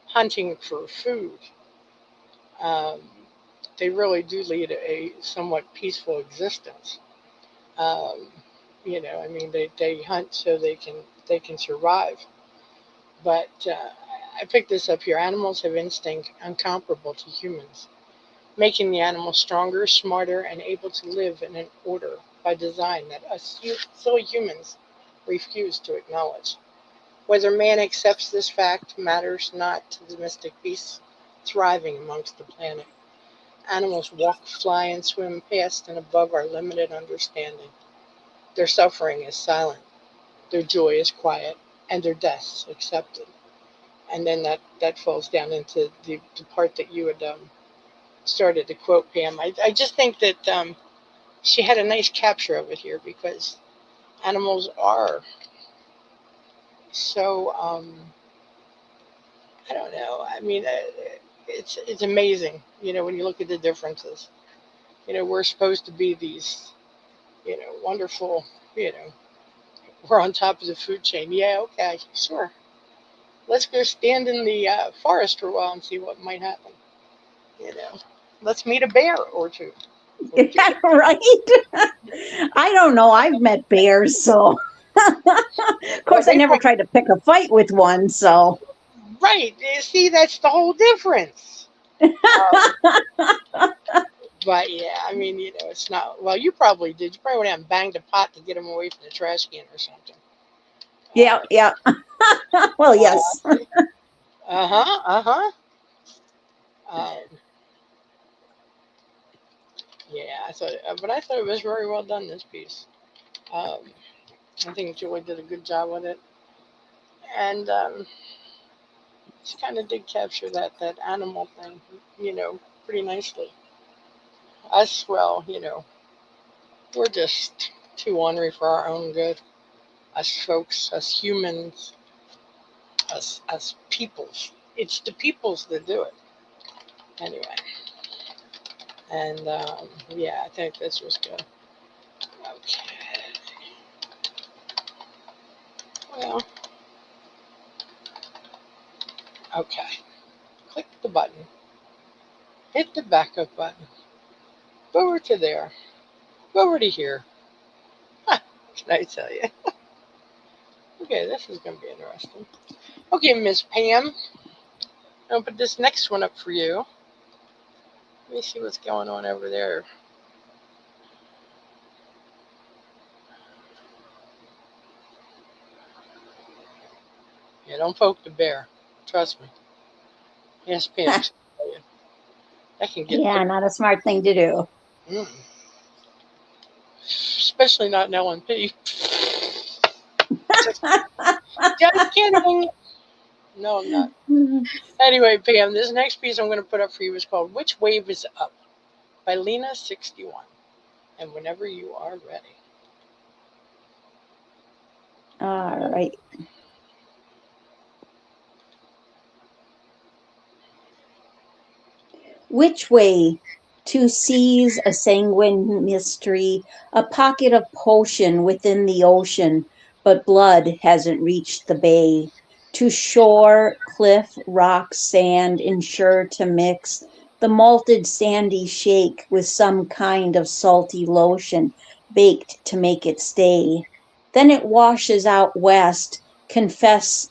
hunting for food, um, they really do lead a somewhat peaceful existence. Um, I mean, they hunt so they can survive. But I picked this up here. Animals have instinct incomparable to humans, making the animals stronger, smarter, and able to live in an order by design that us silly humans refuse to acknowledge. Whether man accepts this fact matters not to the mystic beasts thriving amongst the planet. Animals walk, fly, and swim past and above our limited understanding. Their suffering is silent, their joy is quiet, and their deaths accepted. And then that falls down into the part that you had started to quote, Pam. I just think that she had a nice capture of it here because animals are so I don't know. I mean, it's amazing. When you look at the differences. We're supposed to be these wonderful. You know, we're on top of the food chain. Yeah, okay, sure. Let's go stand in the forest for a while and see what might happen. You know, let's meet a bear or two. Or two. Yeah, right? I don't know. I've met bears, so of Well, course I never tried to pick a fight with one, so right. You see, that's the whole difference. But yeah, I mean, it's not. Well, you probably did. You probably went out and banged a pot to get him away from the trash can or something. yeah, yeah. Well, yes. Uh-huh. Um, yeah, but I thought it was very well done. This piece. Um, I think Joy did a good job with it, and she kind of did capture that animal thing, pretty nicely. Us, well, we're just too ornery for our own good. Us folks, us humans, us peoples. It's the peoples that do it. Anyway, and yeah, I think this was good. Okay. Well, okay. Click the button. Hit the backup button. Go over to there. Go over to here. Huh, can I tell you? Okay, this is going to be interesting. Okay, Miss Pam, I'll put this next one up for you. Let me see what's going on over there. Yeah, don't poke the bear. Trust me. Yes, Pam. That can get Yeah, not a smart thing to do. Especially not in LNP. Just kidding. No, I'm not. Anyway, Pam, this next piece I'm going to put up for you is called Which Wave is Up by Lena61. And whenever you are ready. All right. Which way to seize a sanguine mystery, a pocket of potion within the ocean, but blood hasn't reached the bay. To shore, cliff, rock, sand, ensure to mix the malted sandy shake with some kind of salty lotion baked to make it stay. Then it washes out west, confessions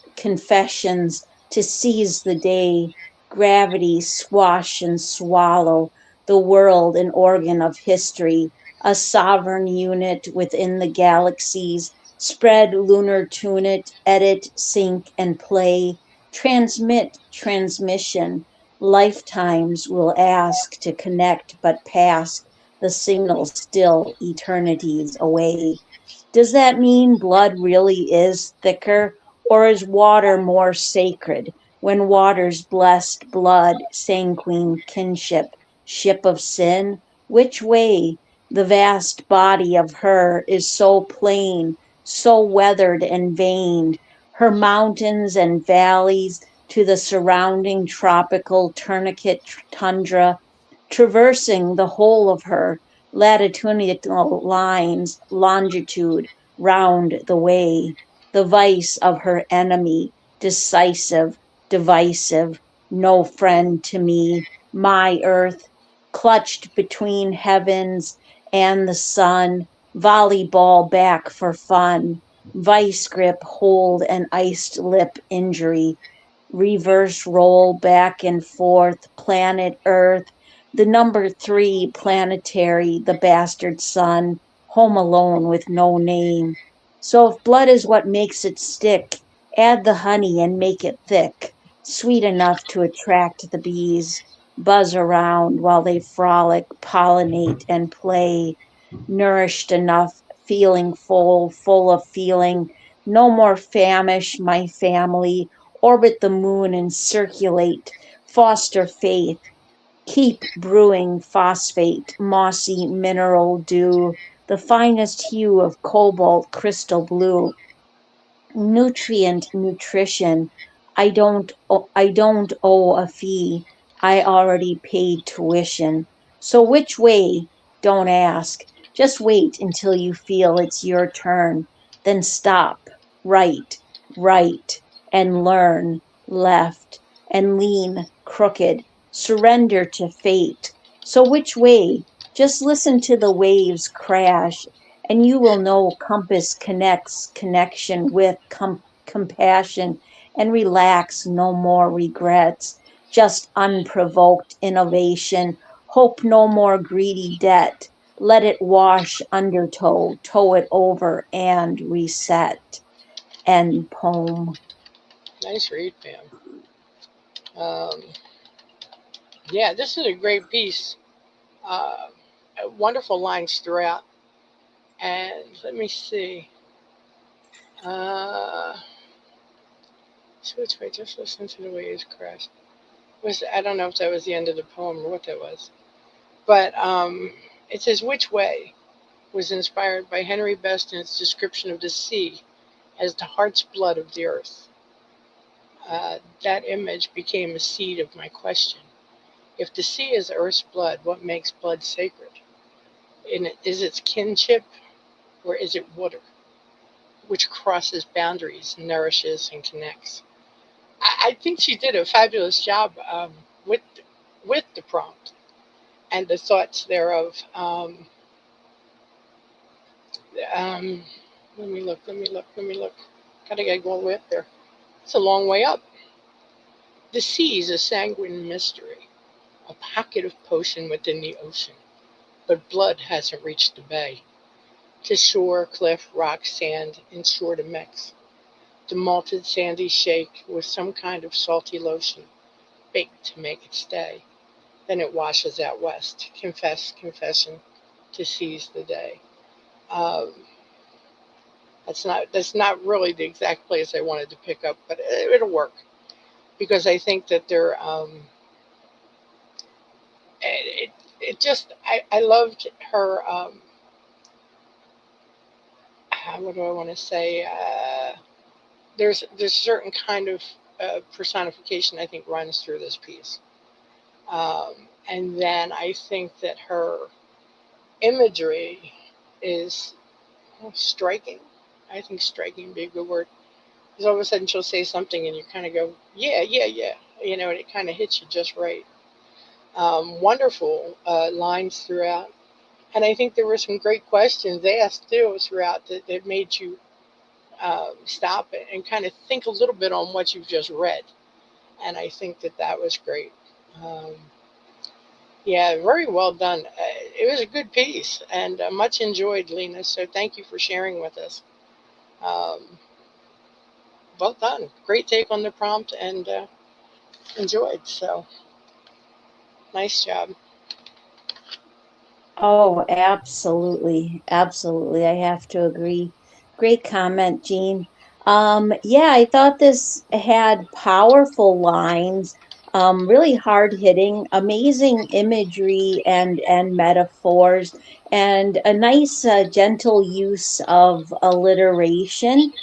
to seize the day, gravity swash and swallow the world an organ of history, a sovereign unit within the galaxies, spread lunar tunit, edit, sync, and play, transmit, transmission. Lifetimes will ask to connect, but pass the signal still eternities away. Does that mean blood really is thicker, or is water more sacred? When waters blessed blood, sanguine kinship, ship of sin, Which way? The vast body of her is so plain, so weathered and veined, her mountains and valleys to the surrounding tropical tourniquet tundra, traversing the whole of her, latitudinal lines, longitude, round the way, the vice of her enemy, decisive, divisive, no friend to me, my earth, clutched between heavens and the sun, volleyball back for fun, vice grip hold and iced lip injury, reverse roll back and forth, planet Earth, the number three planetary, the bastard sun, home alone with no name. So if blood is what makes it stick, add the honey and make it thick, sweet enough to attract the bees, buzz around while they frolic, pollinate, and play, nourished enough, feeling full, full of feeling, no more famish, my family, orbit the moon and circulate, foster faith, keep brewing phosphate, mossy mineral dew, the finest hue of cobalt crystal blue, nutrient nutrition. I don't owe a fee. I already paid tuition. So which way? Don't ask. Just wait until you feel it's your turn. Then stop. Right, right, and learn. Left, and lean, crooked. Surrender to fate. So which way? Just listen to the waves crash and you will know compass connects connection with compassion and relax, no more regrets, just unprovoked innovation, hope no more greedy debt, let it wash undertow, tow it over and reset. End poem. Nice read, Pam. Yeah, this is a great piece. Wonderful lines throughout. And let me see. Switch way, just listen to the waves crash. I don't know if that was the end of the poem or what that was. But it says, which way was inspired by Henry Beston's description of the sea as the heart's blood of the earth. That image became a seed of my question. If the sea is earth's blood, what makes blood sacred? Is it kinship or is it water, which crosses boundaries, nourishes, and connects? I think she did a fabulous job with the prompt and the thoughts thereof. Let me look. Gotta get going way up there. It's a long way up. The sea is a sanguine mystery, a pocket of potion within the ocean, but blood hasn't reached the bay. To shore, cliff, rock, sand, and shore to mix. The malted sandy shake with some kind of salty lotion, baked to make it stay. Then it washes out west. Confession, to seize the day. That's not really the exact place I wanted to pick up, but it'll work because I think that they're I loved her. What do I want to say? There's a certain kind of personification I think runs through this piece, and then I think that her imagery is striking. I think striking would be a good word. Because all of a sudden she'll say something and you kind of go, yeah, and it kind of hits you just right. Wonderful lines throughout. And I think there were some great questions asked too throughout that made you stop and kind of think a little bit on what you've just read. And I think that was great. Yeah, very well done. It was a good piece and much enjoyed, Lena. So thank you for sharing with us. Well done. Great take on the prompt and enjoyed. So nice job. Oh, absolutely. Absolutely. I have to agree. Great comment, Jean. Yeah, I thought this had powerful lines. really hard hitting, amazing imagery and metaphors, and a nice gentle use of alliteration.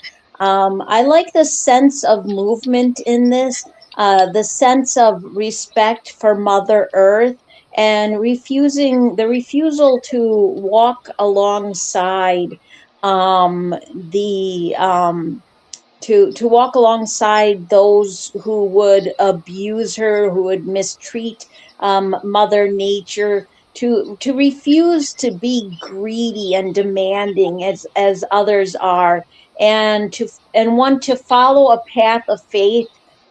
I like the sense of movement in this, the sense of respect for Mother Earth, and the refusal to walk alongside the to walk alongside those who would abuse her, who would mistreat Mother Nature, to refuse to be greedy and demanding as others are, and want to follow a path of fate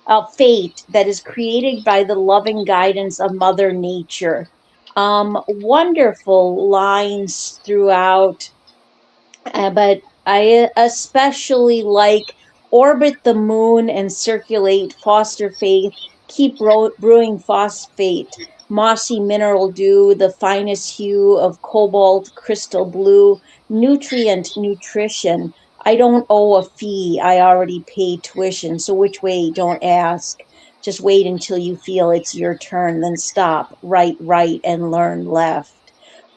that is created by the loving guidance of Mother Nature. Wonderful lines throughout, but I especially like orbit the moon and circulate, foster faith, keep brewing phosphate, mossy mineral dew, the finest hue of cobalt, crystal blue, nutrition. I don't owe a fee, I already paid tuition, so which way, don't ask. Just wait until you feel it's your turn, then stop, right, and learn left.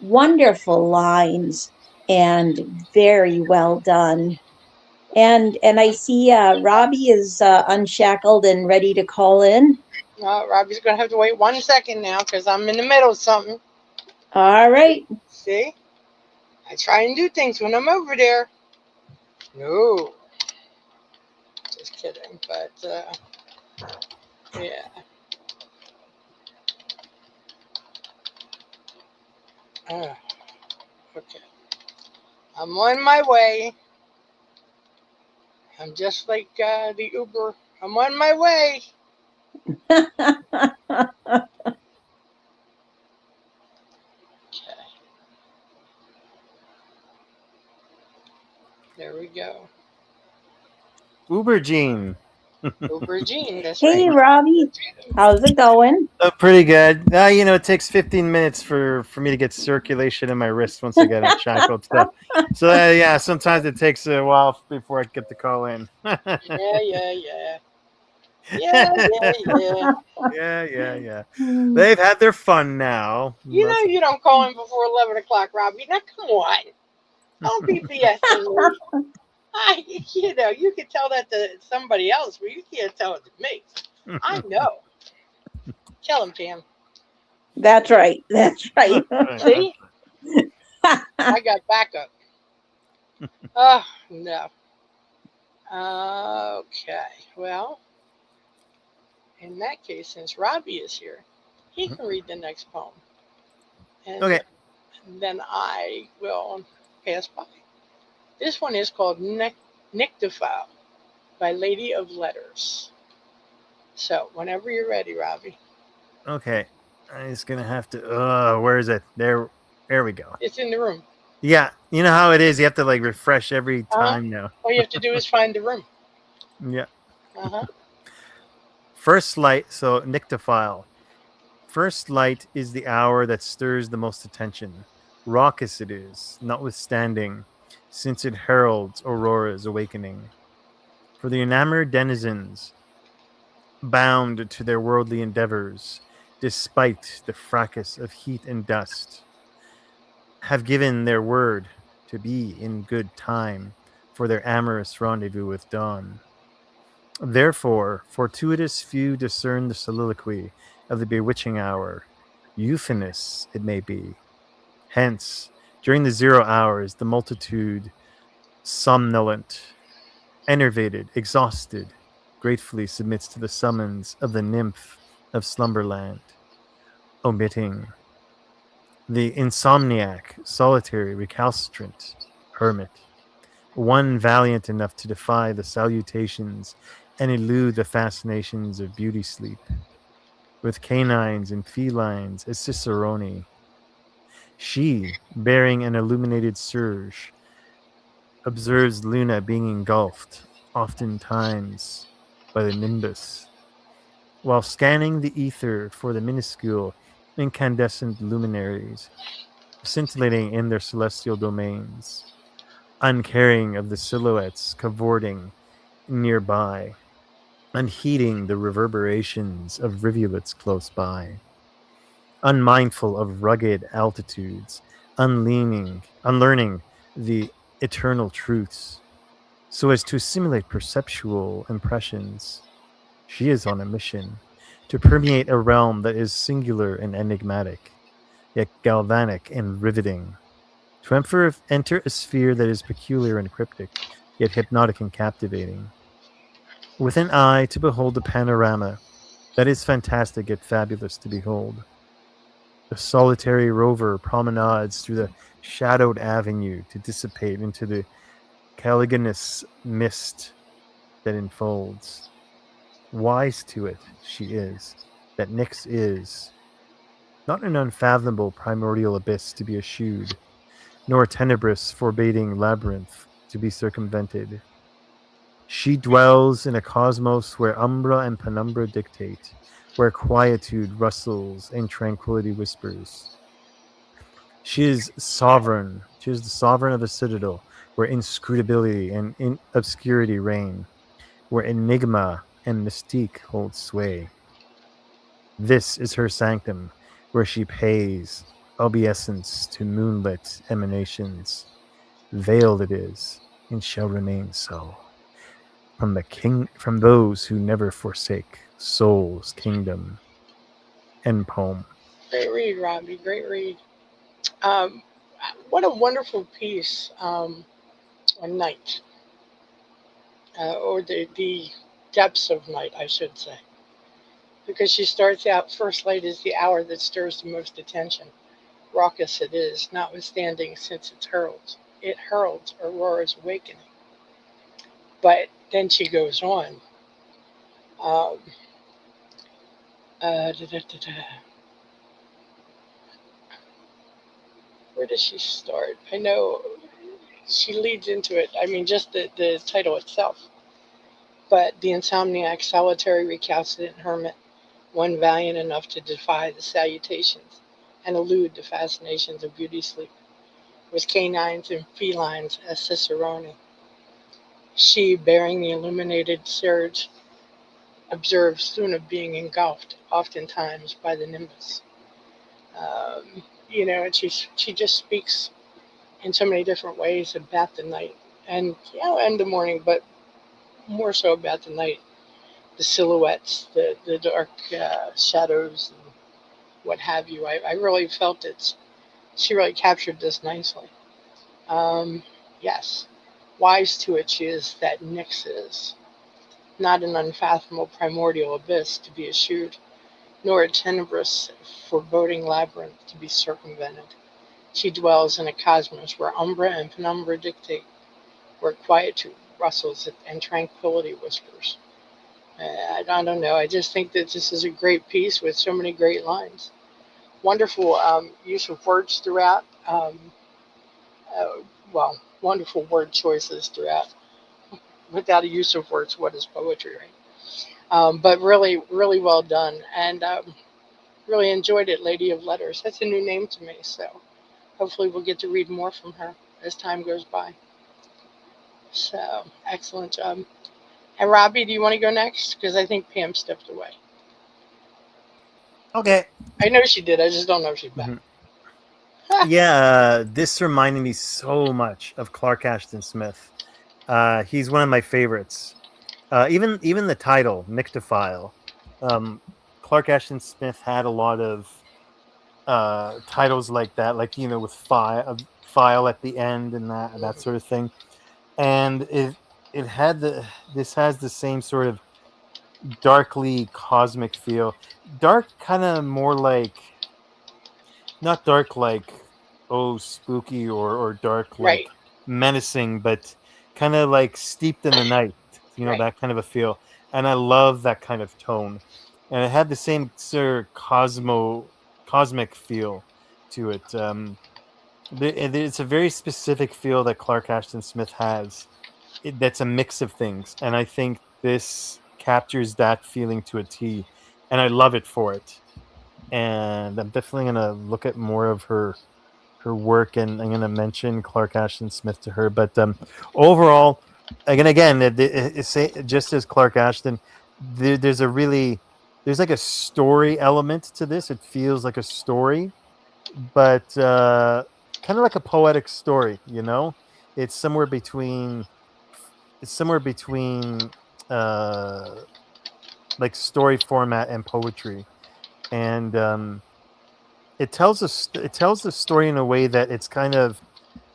Wonderful lines and very well done. And I see Robbie is unshackled and ready to call in. Robbie's going to have to wait 1 second now because I'm in the middle of something. All right. See? I try and do things when I'm over there. No. Just kidding. But, yeah. Okay. I'm on my way. I'm just like the Uber. I'm on my way. Okay. There we go. Uber Gene. Uber Gene, that's Hey, right. Robbie. How's it going? Pretty good. It takes 15 minutes for me to get circulation in my wrist once I get unshackled. So sometimes it takes a while before I get the call in. Yeah. Yeah. They've had their fun now. You know you don't call in before 11 o'clock, Robbie. Now, come on. Don't be BSing me. You can tell that to somebody else, but you can't tell it to me. I know. Tell him, Pam. That's right. See? I got backup. Oh, no. Okay. Well, in that case, since Robbie is here, he can read the next poem. And Okay. then I will pass by. This one is called Nyctophile by Lady of Letters. So, whenever you're ready, Robbie. Okay. I'm just going to have to... where is it? There we go. It's in the room. Yeah. You know how it is? You have to refresh every time now. All you have to do is find the room. Yeah. Uh-huh. First light, so Nyctophile. First light is the hour that stirs the most attention. Raucous it is, notwithstanding, since it heralds Aurora's awakening. For the enamored denizens, bound to their worldly endeavors, despite the fracas of heat and dust, have given their word to be in good time for their amorous rendezvous with dawn. Therefore, fortuitous few discern the soliloquy of the bewitching hour. Euphonous it may be. Hence, during the 0 hours, the multitude, somnolent, enervated, exhausted, gratefully submits to the summons of the nymph of slumberland, omitting the insomniac, solitary, recalcitrant hermit, one valiant enough to defy the salutations and elude the fascinations of beauty sleep, with canines and felines as cicerone. She, bearing an illuminated surge, observes Luna being engulfed, oftentimes, by the nimbus, while scanning the ether for the minuscule, incandescent luminaries, scintillating in their celestial domains, uncaring of the silhouettes cavorting nearby. unheeding the reverberations of rivulets close by, unmindful of rugged altitudes, unlearning the eternal truths, so as to assimilate perceptual impressions. She is on a mission to permeate a realm that is singular and enigmatic, yet galvanic and riveting. To enter a sphere that is peculiar and cryptic, yet hypnotic and captivating. With an eye to behold a panorama that is fantastic yet fabulous to behold. The solitary rover promenades through the shadowed avenue to dissipate into the caliginous mist that enfolds. Wise to it she is, that Nyx is, not an unfathomable primordial abyss to be eschewed, nor a tenebrous forbidding labyrinth to be circumvented. She dwells in a cosmos where umbra and penumbra dictate, where quietude rustles and tranquility whispers. She is sovereign. She is the sovereign of a citadel where inscrutability and obscurity reign, where enigma and mystique hold sway. This is her sanctum, where she pays obeisance to moonlit emanations. Veiled it is, and shall remain so. From those who never forsake soul's kingdom. End poem. Great read, Robbie. Great read. What a wonderful piece on night, or the depths of night, I should say. Because she starts out, first light is the hour that stirs the most attention. Raucous it is, notwithstanding, since it heralds Aurora's awakening. But then she goes on. Where does she start? I know she leads into it. I mean, just the title itself. But the insomniac, solitary, recalcitrant hermit, one valiant enough to defy the salutations and elude the fascinations of beauty sleep, with canines and felines as cicerone. She, bearing the illuminated surge, observes Luna being engulfed, oftentimes, by the nimbus. And she just speaks in so many different ways about the night, and the morning, but more so about the night, the silhouettes, the dark shadows, and what have you. I really felt it. She really captured this nicely. Yes, wise to it she is that Nyx is, not an unfathomable primordial abyss to be eschewed, nor a tenebrous foreboding labyrinth to be circumvented. She dwells in a cosmos where umbra and penumbra dictate, where quietude rustles and tranquility whispers. I don't know. I just think that this is a great piece with so many great lines. Wonderful use of words throughout. Wonderful word choices throughout. Without a use of words, what is poetry, right? But really, really well done. And really enjoyed it, Lady of Letters. That's a new name to me, so hopefully we'll get to read more from her as time goes by. So, excellent job. And Robbie, do you want to go next? Because I think Pam stepped away. Okay. I know she did. I just don't know if she's back. Mm-hmm. Yeah, this reminded me so much of Clark Ashton Smith. He's one of my favorites. Even the title, Nyctophile. Clark Ashton Smith had a lot of titles like that, like with file at the end and that sort of thing. And this has the same sort of darkly cosmic feel. Dark, kind of more like, not dark like spooky or dark like menacing, but kind of like steeped in the night, that kind of a feel. And I love that kind of tone. And it had the same sort of cosmic feel to it. It's a very specific feel that Clark Ashton Smith has. That's a mix of things, and I think this captures that feeling to a T, and I love it for it. And I'm definitely gonna look at more of her work, and I'm gonna mention Clark Ashton Smith to her. But overall, again, it's just as Clark Ashton, there's like a story element to this. It feels like a story, but kind of like a poetic story, you know. It's somewhere between like story format and poetry, and it tells the story in a way that it's kind of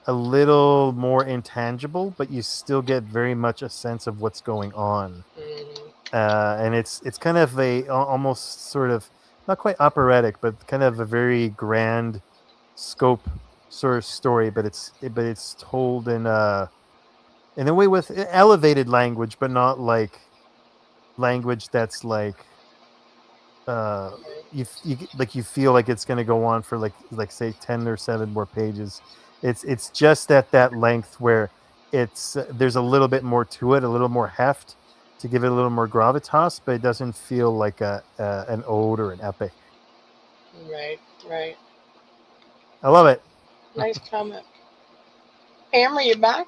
a little more intangible, but you still get very much a sense of what's going on. And it's kind of almost sort of not quite operatic, but kind of a very grand scope sort of story. But it's told in a way with elevated language, but not like language that's like you feel like it's going to go on for like say 10 or 7 more pages. It's just at that length where there's a little bit more to it, a little more heft to give it a little more gravitas, but it doesn't feel like an ode or an epic. Right. I love it. Nice comment. Pam, are you back?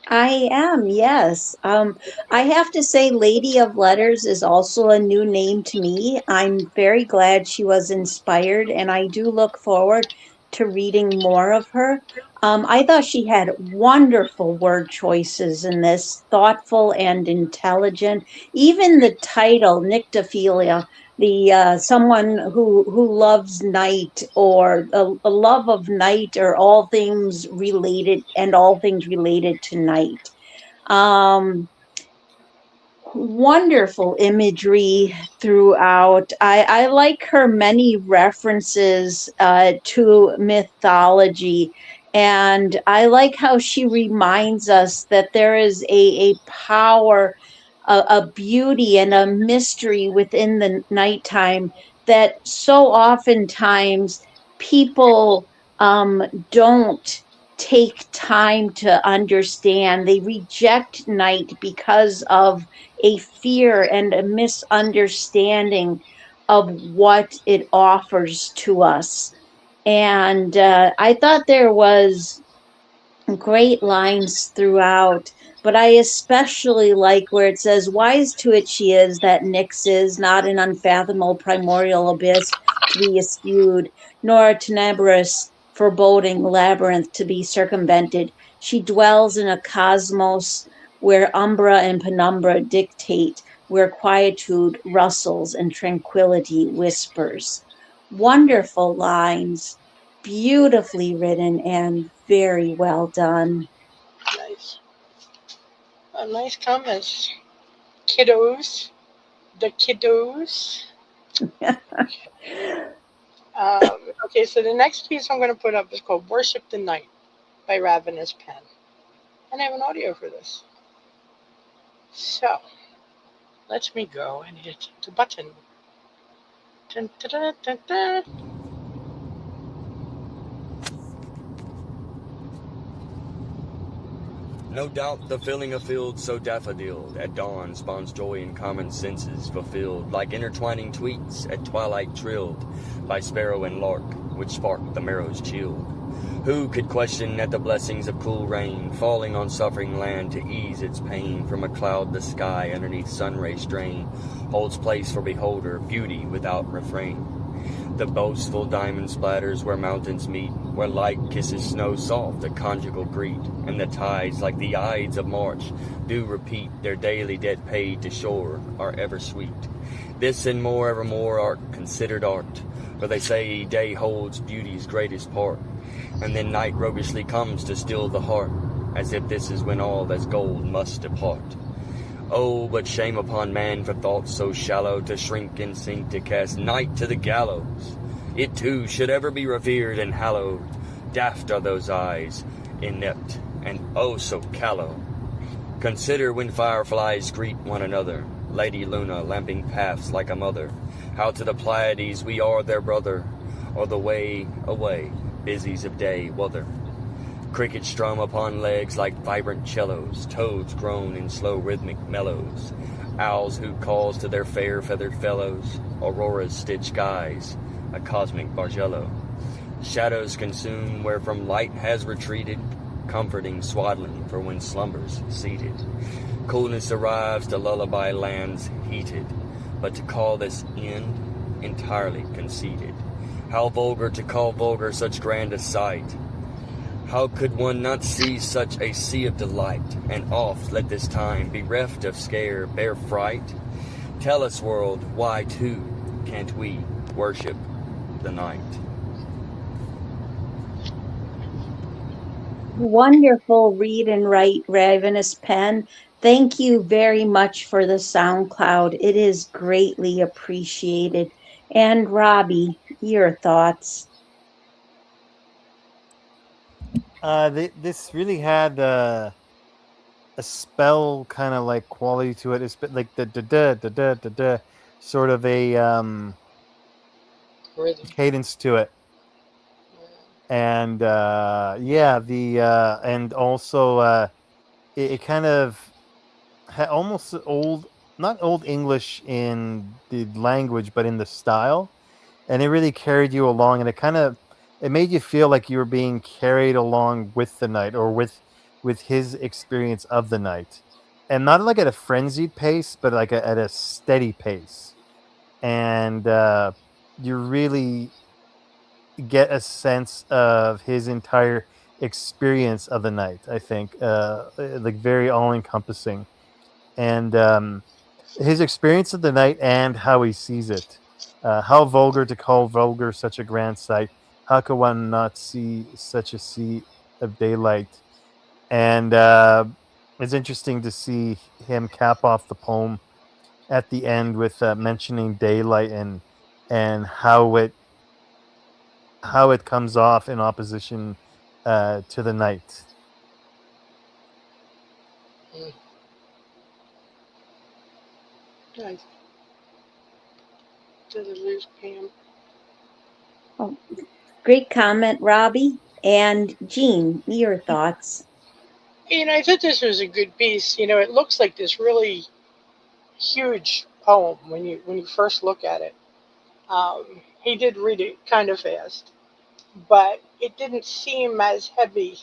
I am, yes. I have to say, Lady of Letters is also a new name to me. I'm very glad she was inspired, and I do look forward to reading more of her. I thought she had wonderful word choices in this, thoughtful and intelligent. Even the title, Nyctophilia, the someone who loves night, or a love of night, or all things related to night. Wonderful imagery throughout. I like her many references to mythology, and I like how she reminds us that there is a power, a beauty, and a mystery within the nighttime that so oftentimes people don't take time to understand. They reject night because of a fear and a misunderstanding of what it offers to us. And I thought there was great lines throughout, but I especially like where it says, "Wise to it she is that Nyx is, not an unfathomable primordial abyss to be eschewed, nor a tenebrous foreboding labyrinth to be circumvented. She dwells in a cosmos where umbra and penumbra dictate, where quietude rustles and tranquility whispers." Wonderful lines, beautifully written, and very well done. Nice. Nice comments. Kiddos. The kiddos. Okay, so the next piece I'm going to put up is called Worship the Night by Ravenous Pen. And I have an audio for this. So, let me go and hit the button. Dun, dun, dun, dun, dun. No doubt the filling of fields so daffodiled at dawn spawns joy in common senses fulfilled, like intertwining tweets at twilight trilled by sparrow and lark, which spark the marrow's chill. Who could question at the blessings of cool rain falling on suffering land to ease its pain? From a cloud the sky underneath sunray strain holds place for beholder, beauty without refrain. The boastful diamond splatters where mountains meet, where light kisses snow soft, a conjugal greet, and the tides, like the Ides of March, do repeat their daily debt paid to shore, are ever sweet. This and more evermore are considered art, for they say day holds beauty's greatest part, and then night roguishly comes to still the heart, as if this is when all that's gold must depart. Oh, but shame upon man for thoughts so shallow, to shrink and sink, to cast night to the gallows. It too should ever be revered and hallowed. Daft are those eyes, inept, and oh so callow. Consider when fireflies greet one another, Lady Luna lamping paths like a mother, how to the Pleiades we are their brother, or the way away, busies of day wother. Crickets strum upon legs like vibrant cellos, toads groan in slow rhythmic mellows, owls hoot calls to their fair feathered fellows, auroras stitch skies, a cosmic Bargello. Shadows consume where from light has retreated, comforting swaddling for when slumbers seated. Coolness arrives, the lullaby lands heated, but to call this end entirely conceited. How vulgar to call vulgar such grand a sight! How could one not see such a sea of delight? And oft let this time, bereft of scare, bear fright. Tell us, world, why too can't we worship the night? Wonderful read and write, Ravenous Pen. Thank you very much for the SoundCloud. It is greatly appreciated. And Robbie, your thoughts? This really had a spell kind of like quality to it. It's like the da da da da da da, sort of a Rhythm. cadence to it. And yeah, the and also it kind of had almost old, not old English in the language, but in the style, and it really carried you along, and it made you feel like you were being carried along with the night, or with his experience of the night, and not like at a frenzied pace, but like at a steady pace, and you really get a sense of his entire experience of the night. I think like very all encompassing, and his experience of the night and how he sees it. How vulgar to call vulgar such a grand sight. How could one not see such a sea of daylight? And it's interesting to see him cap off the poem at the end with mentioning daylight and how it comes off in opposition to the night. Nice. Did I lose Pam? Oh, great comment, Robbie. And Jean, your thoughts? I thought this was a good piece. It looks like this really huge poem when you first look at it. He did read it kind of fast, but it didn't seem as heavy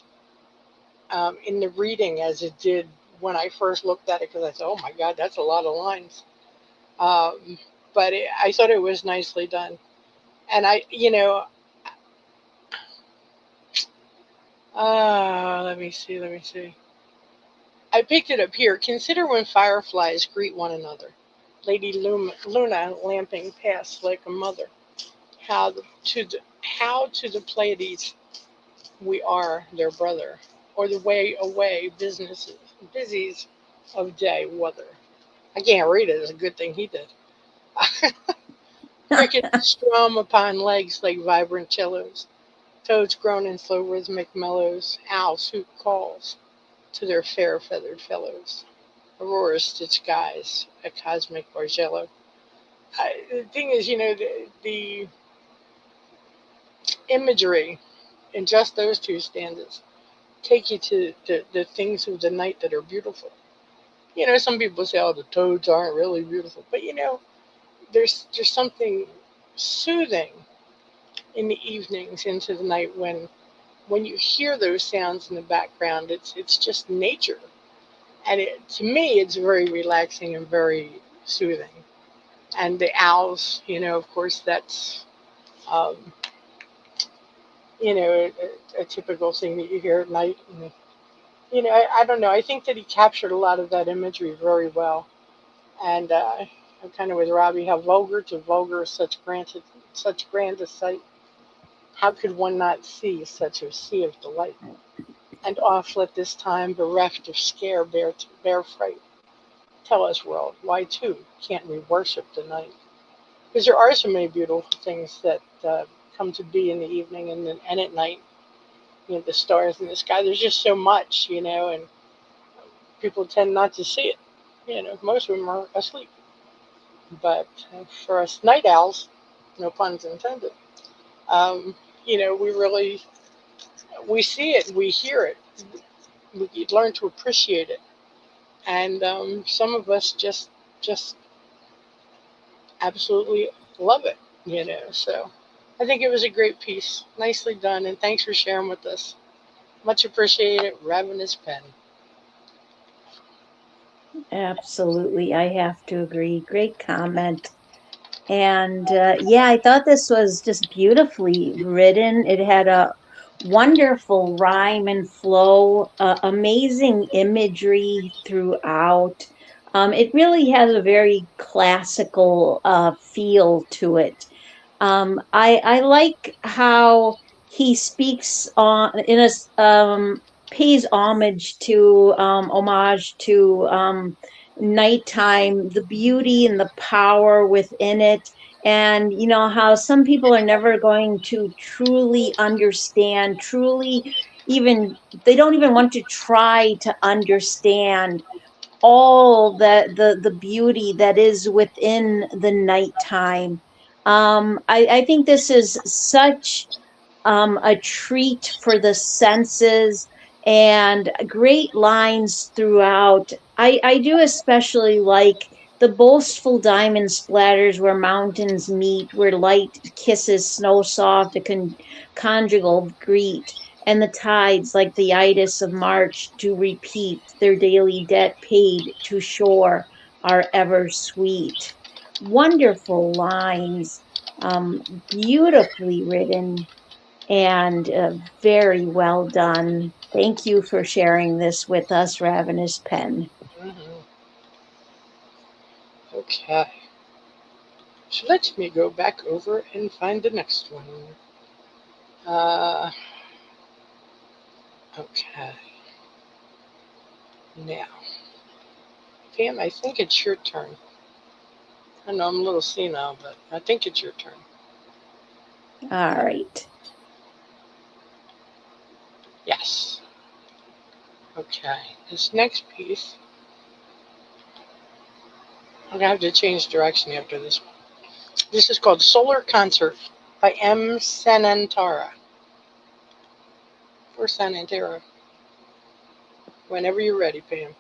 in the reading as it did when I first looked at it, because I thought, oh my God, that's a lot of lines. But I thought it was nicely done. And let me see. I picked it up here. Consider when fireflies greet one another. Lady Luna lamping past like a mother. How to the Pleiades we are their brother, or the way away busies of day weather. I can't read it. It's a good thing he did. Crickets strum upon legs like vibrant cellos. Toads groan in slow rhythmic mellows. Owls hoot calls to their fair feathered fellows. Auroras stitch skies, a cosmic Bargello. The thing is, the imagery in just those two stanzas take you to the things of the night that are beautiful. Some people say, oh, the toads aren't really beautiful. But, there's something soothing in the evenings into the night when you hear those sounds in the background. It's just nature. And to me, it's very relaxing and very soothing. And the owls, of course, that's, a typical thing that you hear at night. And, I don't know. I think that he captured a lot of that imagery very well. And I'm kind of with Robbie, how vulgar to vulgar, such grand a sight. How could one not see such a sea of delight? And off let this time, bereft of scare, bear fright. Tell us, world, why too can't we worship the night? Because there are so many beautiful things that come to be in the evening and at night. The stars in the sky. There's just so much, and people tend not to see it. Most of them are asleep. But for us night owls, no puns intended, we see it, we hear it, we learn to appreciate it, and some of us just absolutely love it. So I think it was a great piece, nicely done, and thanks for sharing with us. Much appreciated, Ravenous Pen. Absolutely. I have to agree. Great comment. And yeah, I thought this was just beautifully written. It had a wonderful rhyme and flow, amazing imagery throughout. It really has a very classical feel to it. I like how he speaks on in a pays homage to nighttime, the beauty and the power within it. And you know how some people are never going to truly understand, truly even they don't even want to try to understand all the beauty that is within the nighttime. I think this is such a treat for the senses and great lines throughout. I do especially like the boastful diamond splatters where mountains meet, where light kisses snow soft, a conjugal greet, and the tides like the itis of March do repeat their daily debt paid to shore are ever sweet. Wonderful lines, beautifully written, and very well done. Thank you for sharing this with us, Ravenous Pen. Hmm. Okay. So let me go back over and find the next one. Uh, okay. Now, Pam, I think it's your turn. I know I'm a little senile, but I think it's your turn. All right. Yes. Okay. This next piece, I'm going to have to change direction after this one. This is called Solar Concert by M. Sanantara. Or Sanantara. Whenever you're ready, Pam.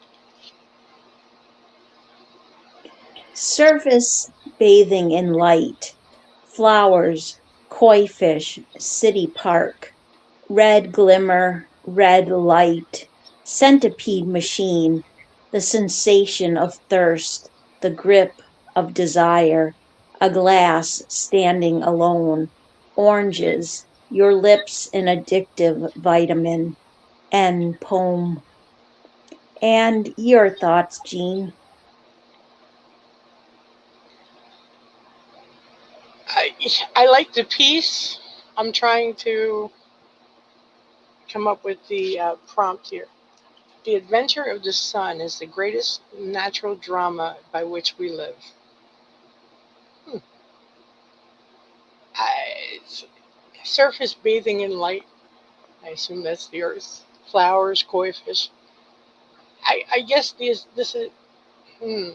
Surface bathing in light, flowers, koi fish, city park, red glimmer, red light, centipede machine, the sensation of thirst, the grip of desire, a glass standing alone, oranges, your lips an addictive vitamin, and poem. And your thoughts, Jean? I, I like the piece. I'm trying to come up with the prompt here. The adventure of the sun is the greatest natural drama by which we live. Hmm. Surface bathing in light. I assume that's the earth. Flowers, koi fish. I guess this is. Hmm.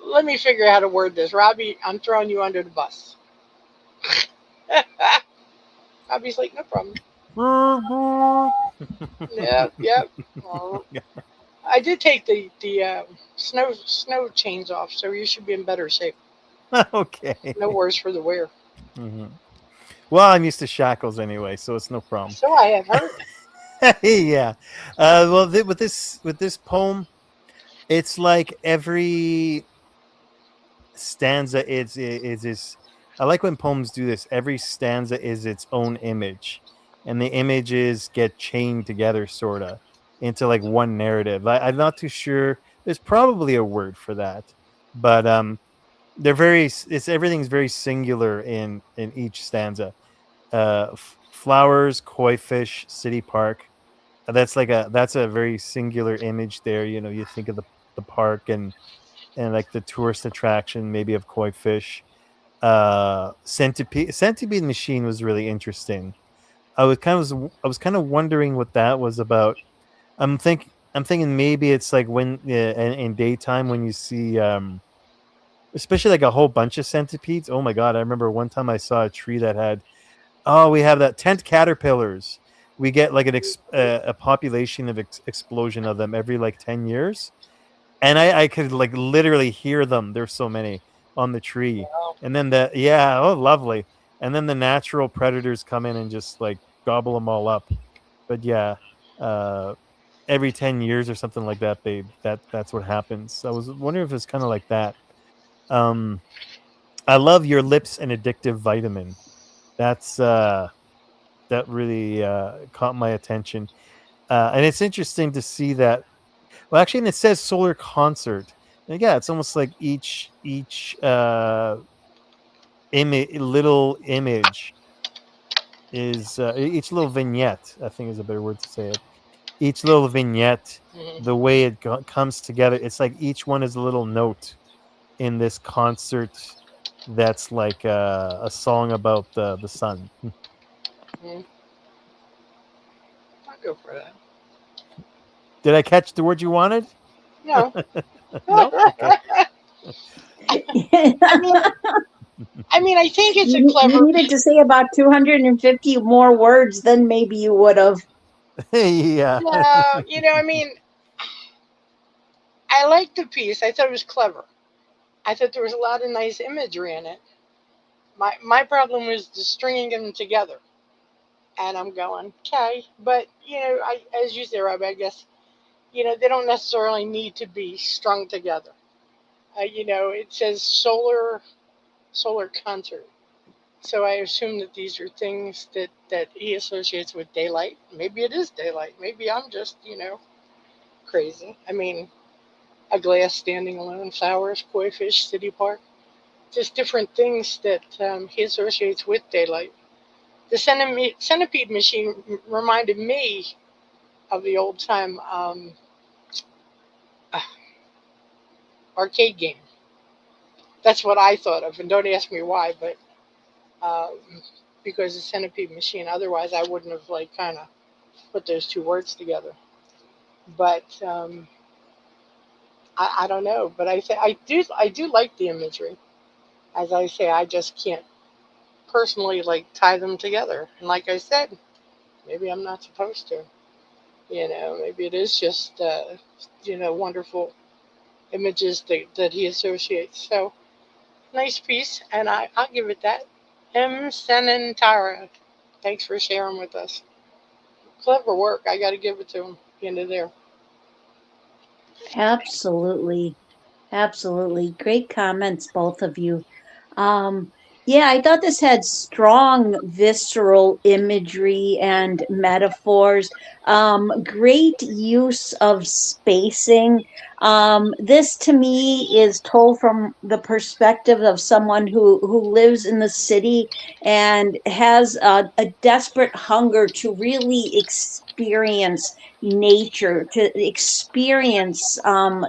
Let me figure out how to word this. Robbie, I'm throwing you under the bus. Robbie's like, no problem. Yeah, yeah. I did take the snow chains off, so you should be in better shape. Okay. No worse for the wear. Mhm. Well, I'm used to shackles anyway, so it's no problem. So I have heard. Yeah. Well, with this poem, it's like every stanza is. I like when poems do this. Every stanza is its own image, and the images get chained together, sorta, into like one narrative. I'm not too sure. There's probably a word for that, but they're very. It's everything's very singular in each stanza. Flowers, koi fish, city park. That's a very singular image there. You know, you think of the park and like the tourist attraction, maybe of koi fish. Centipede machine was really interesting. I was kind of wondering what that was about. I'm thinking maybe it's like when in daytime when you see especially like a whole bunch of centipedes. Oh my god! I remember one time I saw a tree that had. Oh, we have that tent caterpillars. We get like a population of explosion of them every like 10 years, and I could like literally hear them. There's so many on the tree, and then lovely. And then the natural predators come in and just like gobble them all up. But yeah, uh, every 10 years or something like that, that's what happens. So I was wondering if it's kind of like that. I love your lips and addictive vitamin. That's that really caught my attention. And it's interesting to see that. Well, actually, and it says solar concert. And yeah, it's almost like each little image is each little vignette. I think is a better word to say it. Each little vignette, the way it comes together, it's like each one is a little note in this concert. That's like a song about the sun. I'll go for that. Did I catch the word you wanted? No. No? Okay. I mean, I think it's a You clever. needed to say about 250 more words, then maybe you would have. Yeah. No, I mean, I liked the piece. I thought it was clever. I thought there was a lot of nice imagery in it. My problem was the stringing them together, and I'm going okay, but as you say, Rob, I guess they don't necessarily need to be strung together. It says solar concert. So I assume that these are things that he associates with daylight. Maybe it is daylight. Maybe I'm just, crazy. I mean, a glass standing alone, flowers, koi fish, city park. Just different things that he associates with daylight. The centipede machine reminded me of the old time arcade game. That's what I thought of, and don't ask me why, but because the centipede machine. Otherwise, I wouldn't have kind of put those two words together. But I don't know. But I do like the imagery. As I say, I just can't personally tie them together. And like I said, maybe I'm not supposed to. Maybe it is just wonderful images that he associates. So nice piece, and I'll give it that. M. Senentara, thanks for sharing with us. Clever work. I got to give it to him. End of there. Absolutely. Absolutely. Great comments, both of you. Yeah, I thought this had strong visceral imagery and metaphors. Great use of spacing. This to me is told from the perspective of someone who lives in the city and has a desperate hunger to really experience nature, to experience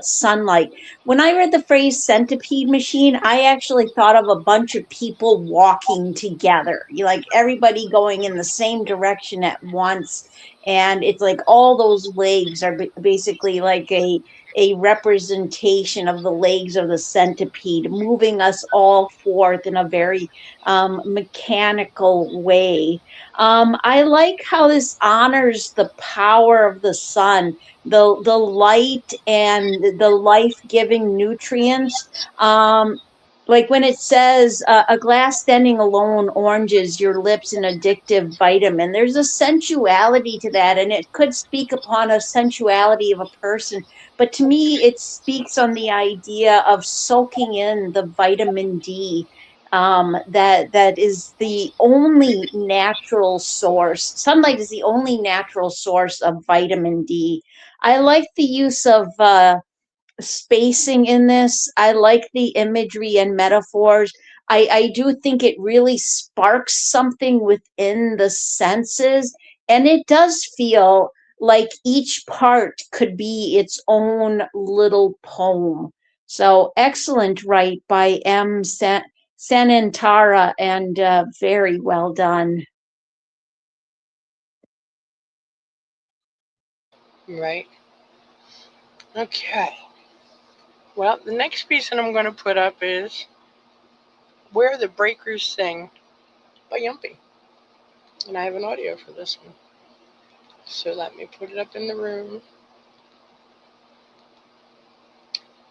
sunlight. When I read the phrase centipede machine, I actually thought of a bunch of people walking together, like everybody going in the same direction at once. And it's like all those legs are basically like a representation of the legs of the centipede, moving us all forth in a very mechanical way. I like how this honors the power of the sun, the light and the life-giving nutrients. Like when it says a glass standing alone oranges your lips an addictive vitamin, there's a sensuality to that, and it could speak upon a sensuality of a person, but to me it speaks on the idea of soaking in the vitamin D, that is the only natural source. Sunlight is the only natural source of vitamin D. I like the use of spacing in this. I like the imagery and metaphors. I do think it really sparks something within the senses, and it does feel like each part could be its own little poem. So excellent write by M. Sanantara, and very well done. Right. Okay. Well, the next piece that I'm going to put up is Where the Breakers Sing by Yumpy. And I have an audio for this one. So let me put it up in the room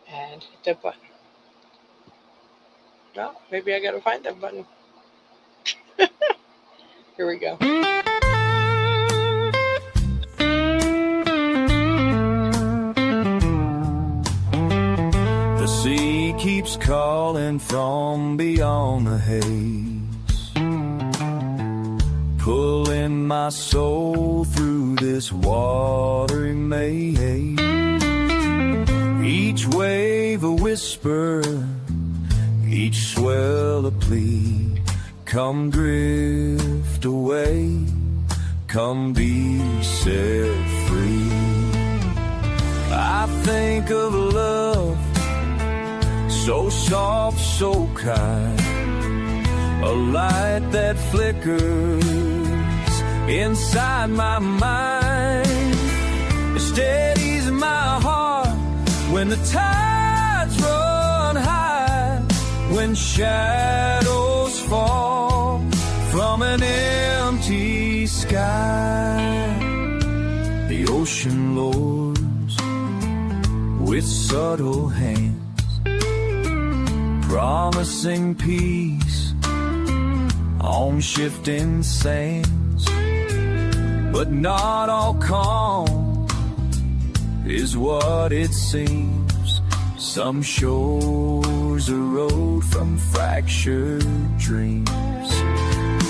and hit that button. Well, maybe I got to find that button. Here we go. sea keeps calling from beyond the haze, pulling my soul through this watery maze. Each wave a whisper, each swell a plea. Come drift away, come be set free. I think of love, so soft, so kind, a light that flickers inside my mind. It steadies my heart when the tides run high, when shadows fall from an empty sky. The ocean lures with subtle hands, promising peace on shifting sands. But not all calm is what it seems. Some shores erode from fractured dreams.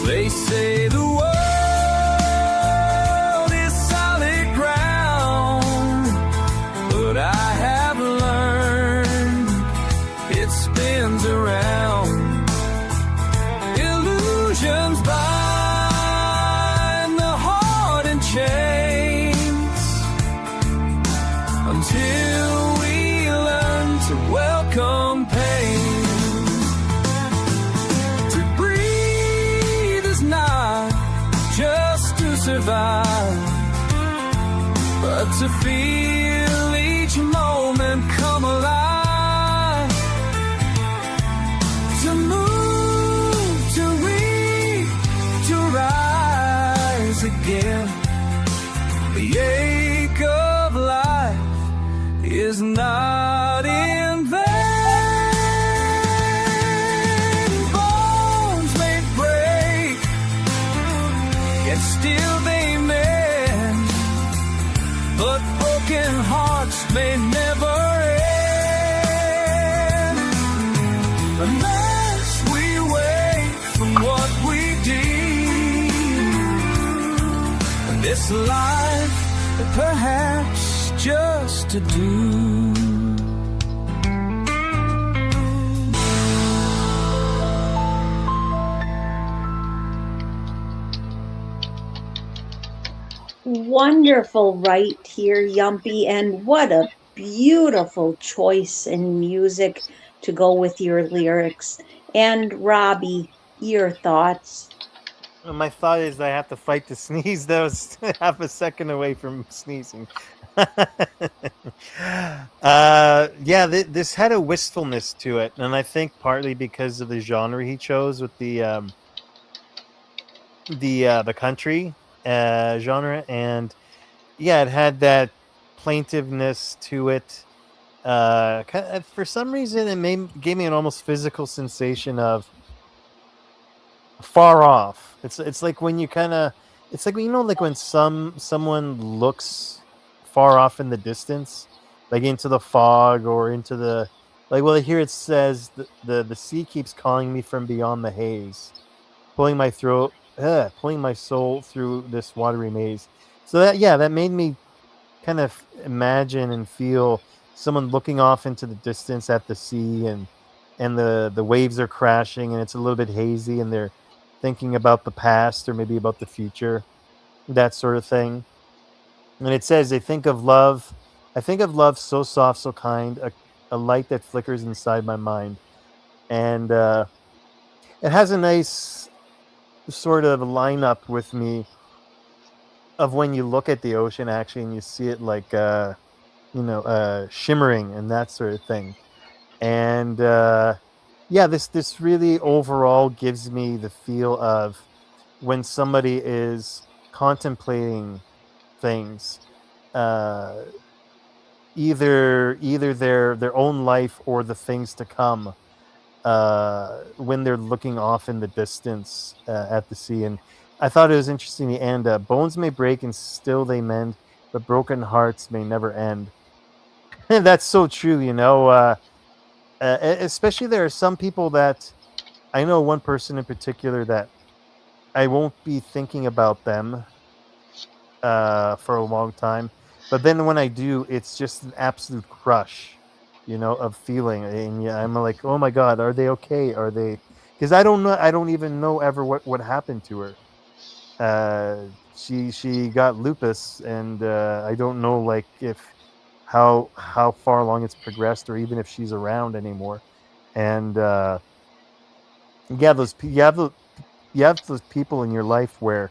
They say the world is solid ground, but I have learned it spins around. Illusions bind the heart in chains until we learn to welcome pain. To breathe is not just to survive, but to feel each moment come alive. To move, to read, to rise again. The ache of life is not in vain. Bones may break, yet still they mend. But broken hearts may never end unless we wake from what we deem this life perhaps just to do. Wonderful right here, Yumpy, and what a beautiful choice in music to go with your lyrics. And Robbie, your thoughts? My thought is I have to fight to sneeze. That was half a second away from sneezing. This had a wistfulness to it, and I think partly because of the genre he chose with the country genre, and yeah, it had that plaintiveness to it. For some reason, it gave me an almost physical sensation of far off. It's like when you it's like, you know, like when someone looks far off in the distance, like into the fog or into the, like, well, here it says the sea keeps calling me from beyond the haze, pulling my soul through this watery maze. So that made me kind of imagine and feel someone looking off into the distance at the sea, and the waves are crashing and it's a little bit hazy, and they're thinking about the past or maybe about the future, that sort of thing. And it says, I think of love so soft, so kind, a light that flickers inside my mind. And it has a nice sort of lineup with me of when you look at the ocean actually and you see it like shimmering and that sort of thing. And this really overall gives me the feel of when somebody is contemplating things, either their own life or the things to come, when they're looking off in the distance at the sea. And I thought it was interesting, the end, bones may break and still they mend, but broken hearts may never end. And that's so true, Especially there are some people that I know one person in particular that I won't be thinking about them for a long time, but then when I do, it's just an absolute crush, of feeling. And yeah, I'm like, oh my god, are they okay? Are they? Because I don't know. I don't even know ever what happened to her. She got lupus, and I don't know like if how far along it's progressed, or even if she's around anymore. And yeah, you have those people in your life where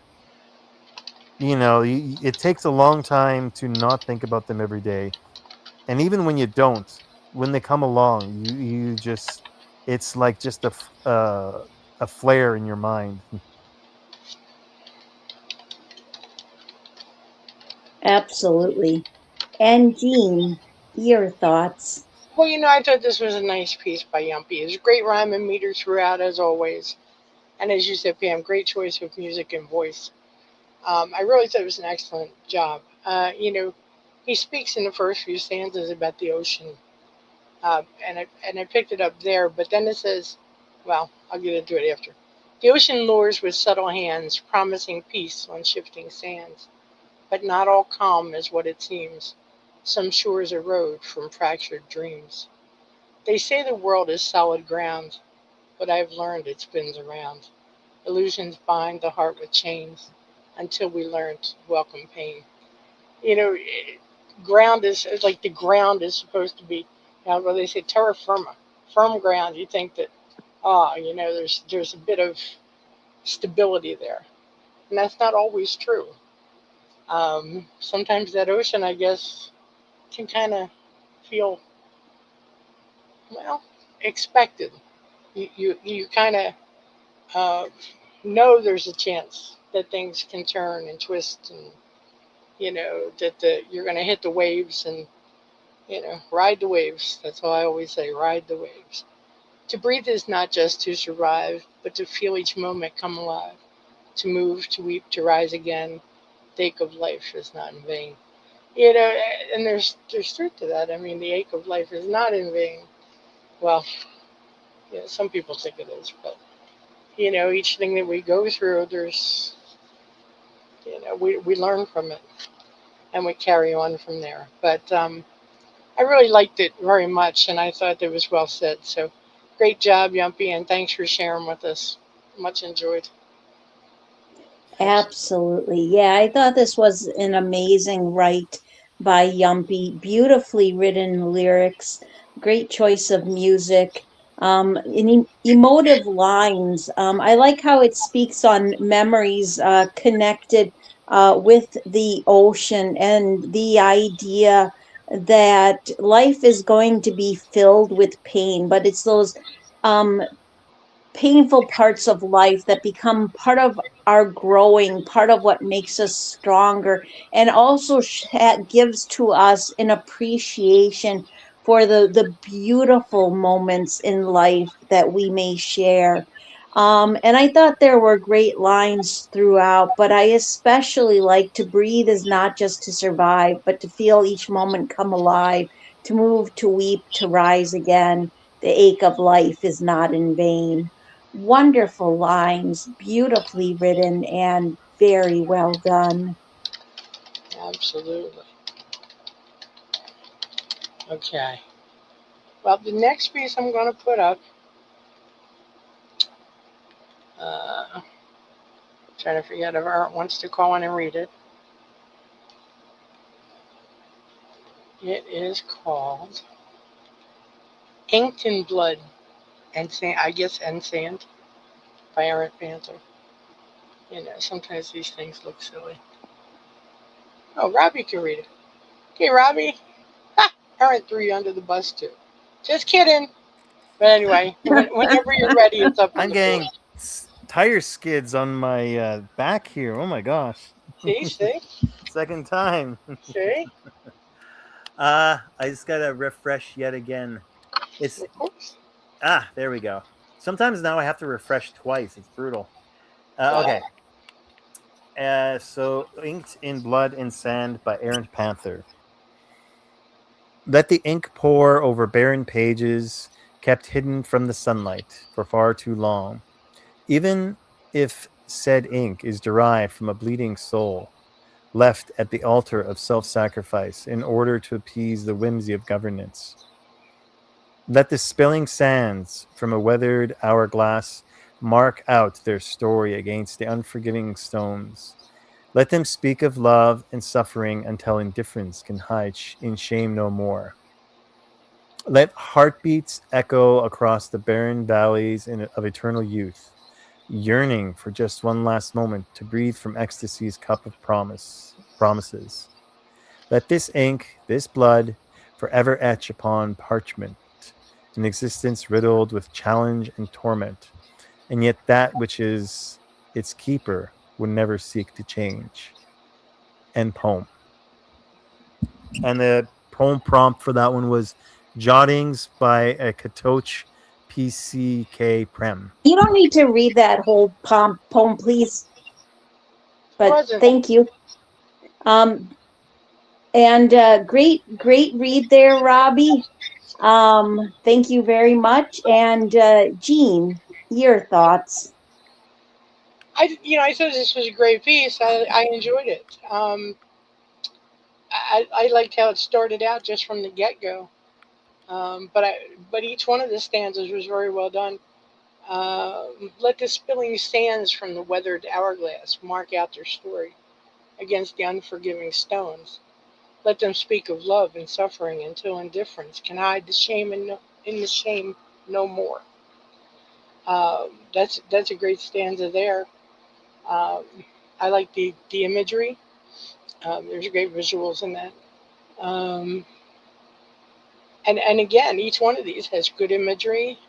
it takes a long time to not think about them every day, and even when you don't, when they come along, you just it's like just a flare in your mind. Absolutely. And Jean, your thoughts? Well, I thought this was a nice piece by Yumpy. It's a great rhyme and meter throughout, as always. And as you said, Pam, great choice of music and voice. I really thought it was an excellent job. He speaks in the first few stanzas about the ocean, and I picked it up there. But then it says, well, I'll get into it after. The ocean lures with subtle hands, promising peace on shifting sands. But not all calm is what it seems. Some shores erode from fractured dreams. They say the world is solid ground, but I've learned it spins around. Illusions bind the heart with chains until we learn to welcome pain. You know, ground is like the ground is supposed to be, well, they say terra firma, firm ground. You think that, there's a bit of stability there, and that's not always true. Sometimes that ocean, I guess, can kind of feel, well, expected. You kind of uh, know there's a chance that things can turn and twist, and that you're going to hit the waves, and ride the waves. That's all I always say: ride the waves. To breathe is not just to survive, but to feel each moment come alive. To move, to weep, to rise again. The ache of life is not in vain. And there's truth to that. I mean, the ache of life is not in vain. Well, some people think it is, but each thing that we go through, we learn from it, and we carry on from there. But I really liked it very much, and I thought it was well said. So great job, Yumpy, and thanks for sharing with us. Much enjoyed. Absolutely. Yeah, I thought this was an amazing write by Yumpy. Beautifully written lyrics, great choice of music, emotive lines. I like how it speaks on memories connected with the ocean and the idea that life is going to be filled with pain, but it's those um, painful parts of life that become part of our growing, part of what makes us stronger, and also gives to us an appreciation for the beautiful moments in life that we may share. And I thought there were great lines throughout, but I especially like to breathe is not just to survive, but to feel each moment come alive, to move, to weep, to rise again. The ache of life is not in vain. Wonderful lines, beautifully written, and very well done. Absolutely. Okay. Well, the next piece I'm going to put up, uh, trying to figure out if Art wants to call in and read it. It is called Inked in Blood and Sand, I guess, and Sand by Errant Panther. Sometimes these things look silly. Oh, Robbie can read it. Okay, Robbie. Ha! Errant threw you under the bus, too. Just kidding. But anyway, whenever you're ready, it's up on I'm the board. getting tire skids on my back here. Oh my gosh. See? Second time. See? I just gotta refresh yet again. It's Oops. there we go. Sometimes now I have to refresh twice. It's brutal. Okay. So Inked in Blood and Sand by Errant Panther. Let the ink pour over barren pages, kept hidden from the sunlight for far too long. Even if said ink is derived from a bleeding soul, left at the altar of self sacrifice in order to appease the whimsy of governance. Let the spilling sands from a weathered hourglass mark out their story against the unforgiving stones. Let them speak of love and suffering until indifference can hide in shame no more. Let heartbeats echo across the barren valleys of eternal youth, yearning for just one last moment to breathe from ecstasy's cup of promises. Let this ink, this blood, forever etch upon parchment an existence riddled with challenge and torment, and yet that which is its keeper would never seek to change. End poem. And the poem prompt for that one was Jottings by Katoch PCK Prem. You don't need to read that whole poem, please. But Wasn't. thank you. And great read there, Robbie. Thank you very much. And Jean, your thoughts? I thought this was a great piece. I enjoyed it. I liked how it started out just from the get-go. But each one of the stanzas was very well done. Let the spilling sands from the weathered hourglass mark out their story against the unforgiving stones. Let them speak of love and suffering until indifference can hide the shame in the shame no more. That's a great stanza there. I like the imagery. There's great visuals in that. And again, each one of these has good imagery,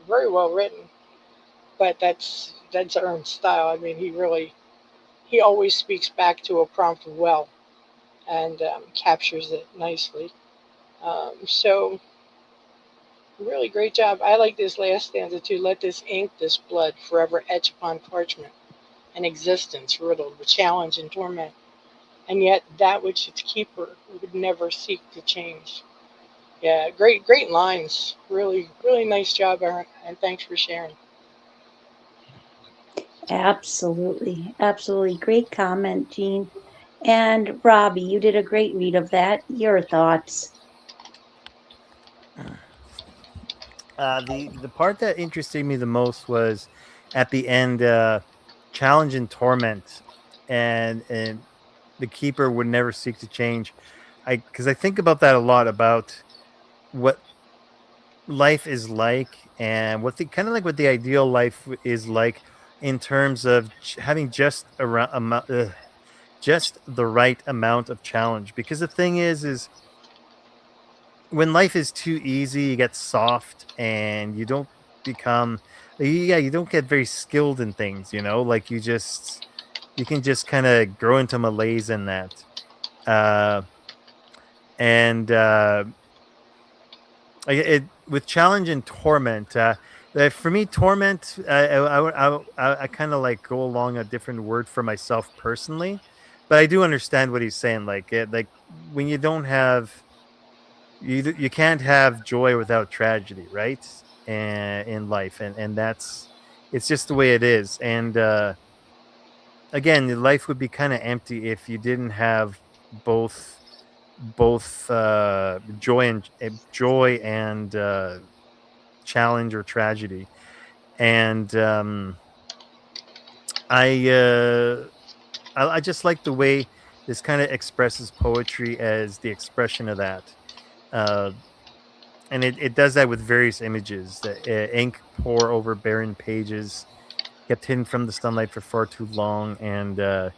very well written. But that's Ernst's style. I mean, he always speaks back to a prompt well, and captures it nicely. So really great job. I like this last stanza too. Let this ink, this blood, forever etch upon parchment an existence riddled with challenge and torment, and yet that which its keeper would never seek to change. Yeah, great lines. Really nice job, Aaron, and thanks for sharing. Absolutely. Great comment, Jean. And Robbie, you did a great read of that. Your thoughts? The part that interested me the most was at the end, challenge and torment, and the keeper would never seek to change. Because I think about that a lot, about what life is like, and what the ideal life is like in terms of having just just the right amount of challenge. Because the thing is when life is too easy, you get soft and you don't become, you don't get very skilled in things, like you can just kind of grow into malaise in that. With challenge and torment, for me, torment, I kind of like go along a different word for myself personally, but I do understand what he's saying. Like when you don't have, you can't have joy without tragedy, right? And in life, and it's just the way it is. And again, life would be kind of empty if you didn't have both joy and challenge or tragedy. And I just like the way this kind of expresses poetry as the expression of that. And it does that with various images. The ink pour over barren pages, kept hidden from the sunlight for far too long, and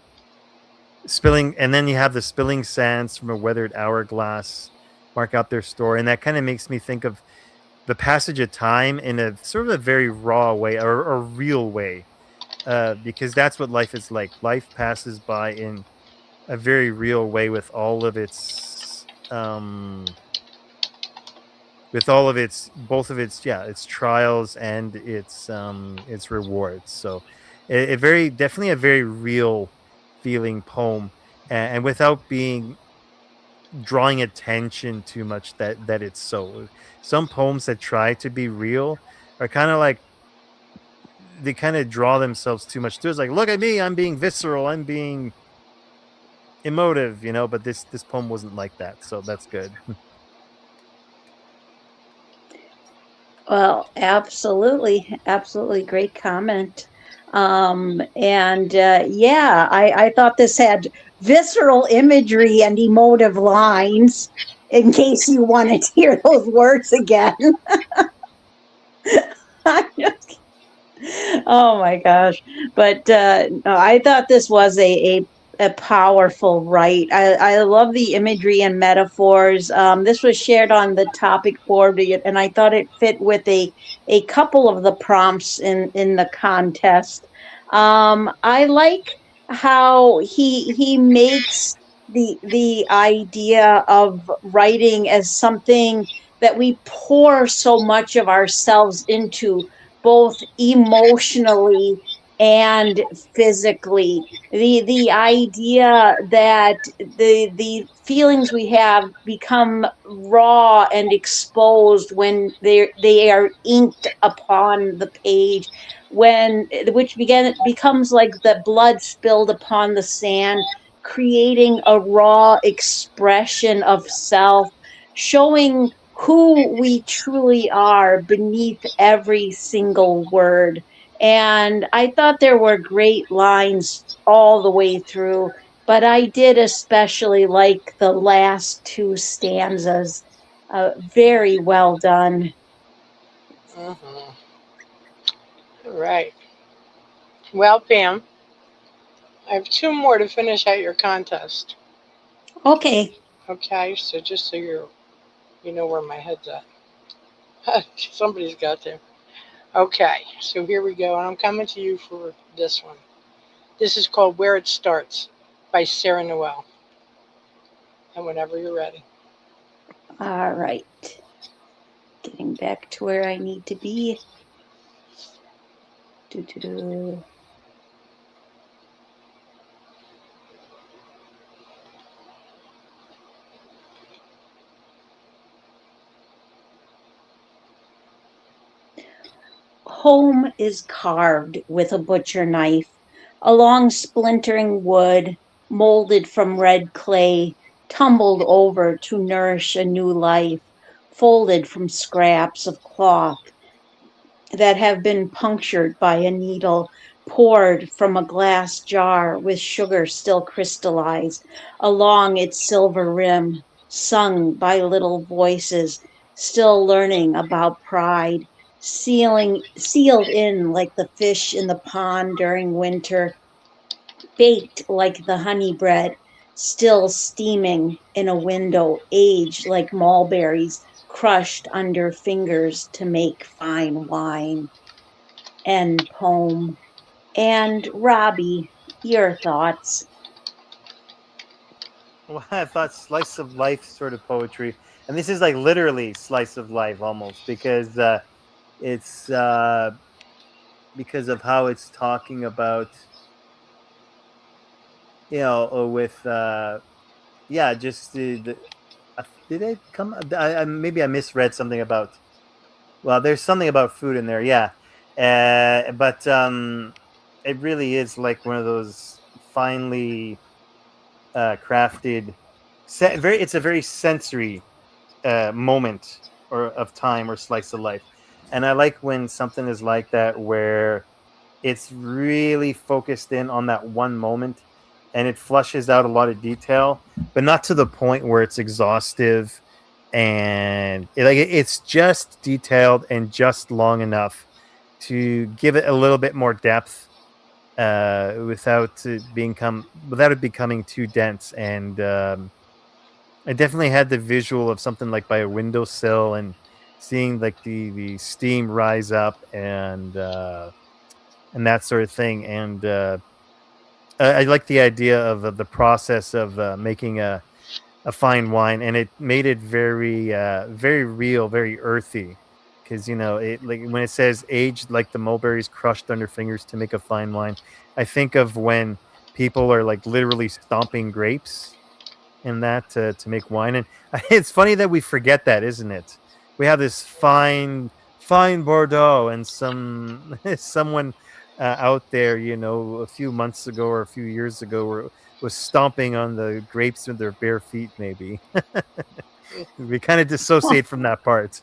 spilling. And then you have the spilling sands from a weathered hourglass mark out their story, and that kind of makes me think of the passage of time in a sort of a very raw way, or a real way, because that's what life is like. Life passes by in a very real way, with all of its its trials and its rewards. So definitely a very real feeling poem, and without being drawing attention too much that it's so. Some poems that try to be real are kind of like they kind of draw themselves too much to. It's like, look at me, I'm being visceral, I'm being emotive, but this poem wasn't like that, so that's good. Well, absolutely, absolutely great comment. And yeah, I thought this had visceral imagery and emotive lines. In case you wanted to hear those words again. I'm just Oh my gosh. But no, I thought this was a powerful write. I love the imagery and metaphors. This was shared on the topic board, and I thought it fit with a couple of the prompts in the contest. I like how he makes the idea of writing as something that we pour so much of ourselves into, both emotionally and physically. The idea that the feelings we have become raw and exposed when they are inked upon the page, which becomes like the blood spilled upon the sand, creating a raw expression of self, showing who we truly are beneath every single word. And I thought there were great lines all the way through, but I did especially like the last two stanzas. Very well done. Mm-hmm. All right. Well, Pam, I have two more to finish out your contest. Okay. Okay, so just so you know where my head's at. Somebody's got to. Okay, so here we go, and I'm coming to you for this one. This is called Where It Starts by Sarah Noel. And whenever you're ready. All right. Getting back to where I need to be. Doo-doo-doo. Home is carved with a butcher knife, along splintering wood, molded from red clay, tumbled over to nourish a new life, folded from scraps of cloth that have been punctured by a needle, poured from a glass jar with sugar still crystallized along its silver rim, sung by little voices still learning about pride, sealed in like the fish in the pond during winter, baked like the honey bread, still steaming in a window, aged like mulberries, crushed under fingers to make fine wine. End poem. And Robbie, your thoughts? Well, I thought slice of life sort of poetry, and this is like literally slice of life almost, because it's because of how it's talking about, with yeah, just did it come? Maybe I misread something about. Well, there's something about food in there, yeah, but it really is like one of those finely crafted. It's a very sensory moment or of time or slice of life, and I like when something is like that where it's really focused in on that one moment, and it flushes out a lot of detail, but not to the point where it's exhaustive, and it's just detailed and just long enough to give it a little bit more depth without it becoming too dense. And I definitely had the visual of something like by a windowsill and seeing like the steam rise up and that sort of thing. And I like the idea of the process of making a fine wine, and it made it very very real, very earthy. Because it, like when it says aged like the mulberries crushed under fingers to make a fine wine, I think of when people are like literally stomping grapes, and that to make wine. And it's funny that we forget that, isn't it? We have this fine Bordeaux, and someone out there, a few months ago or a few years ago, was stomping on the grapes with their bare feet. Maybe we kind of dissociate from that part.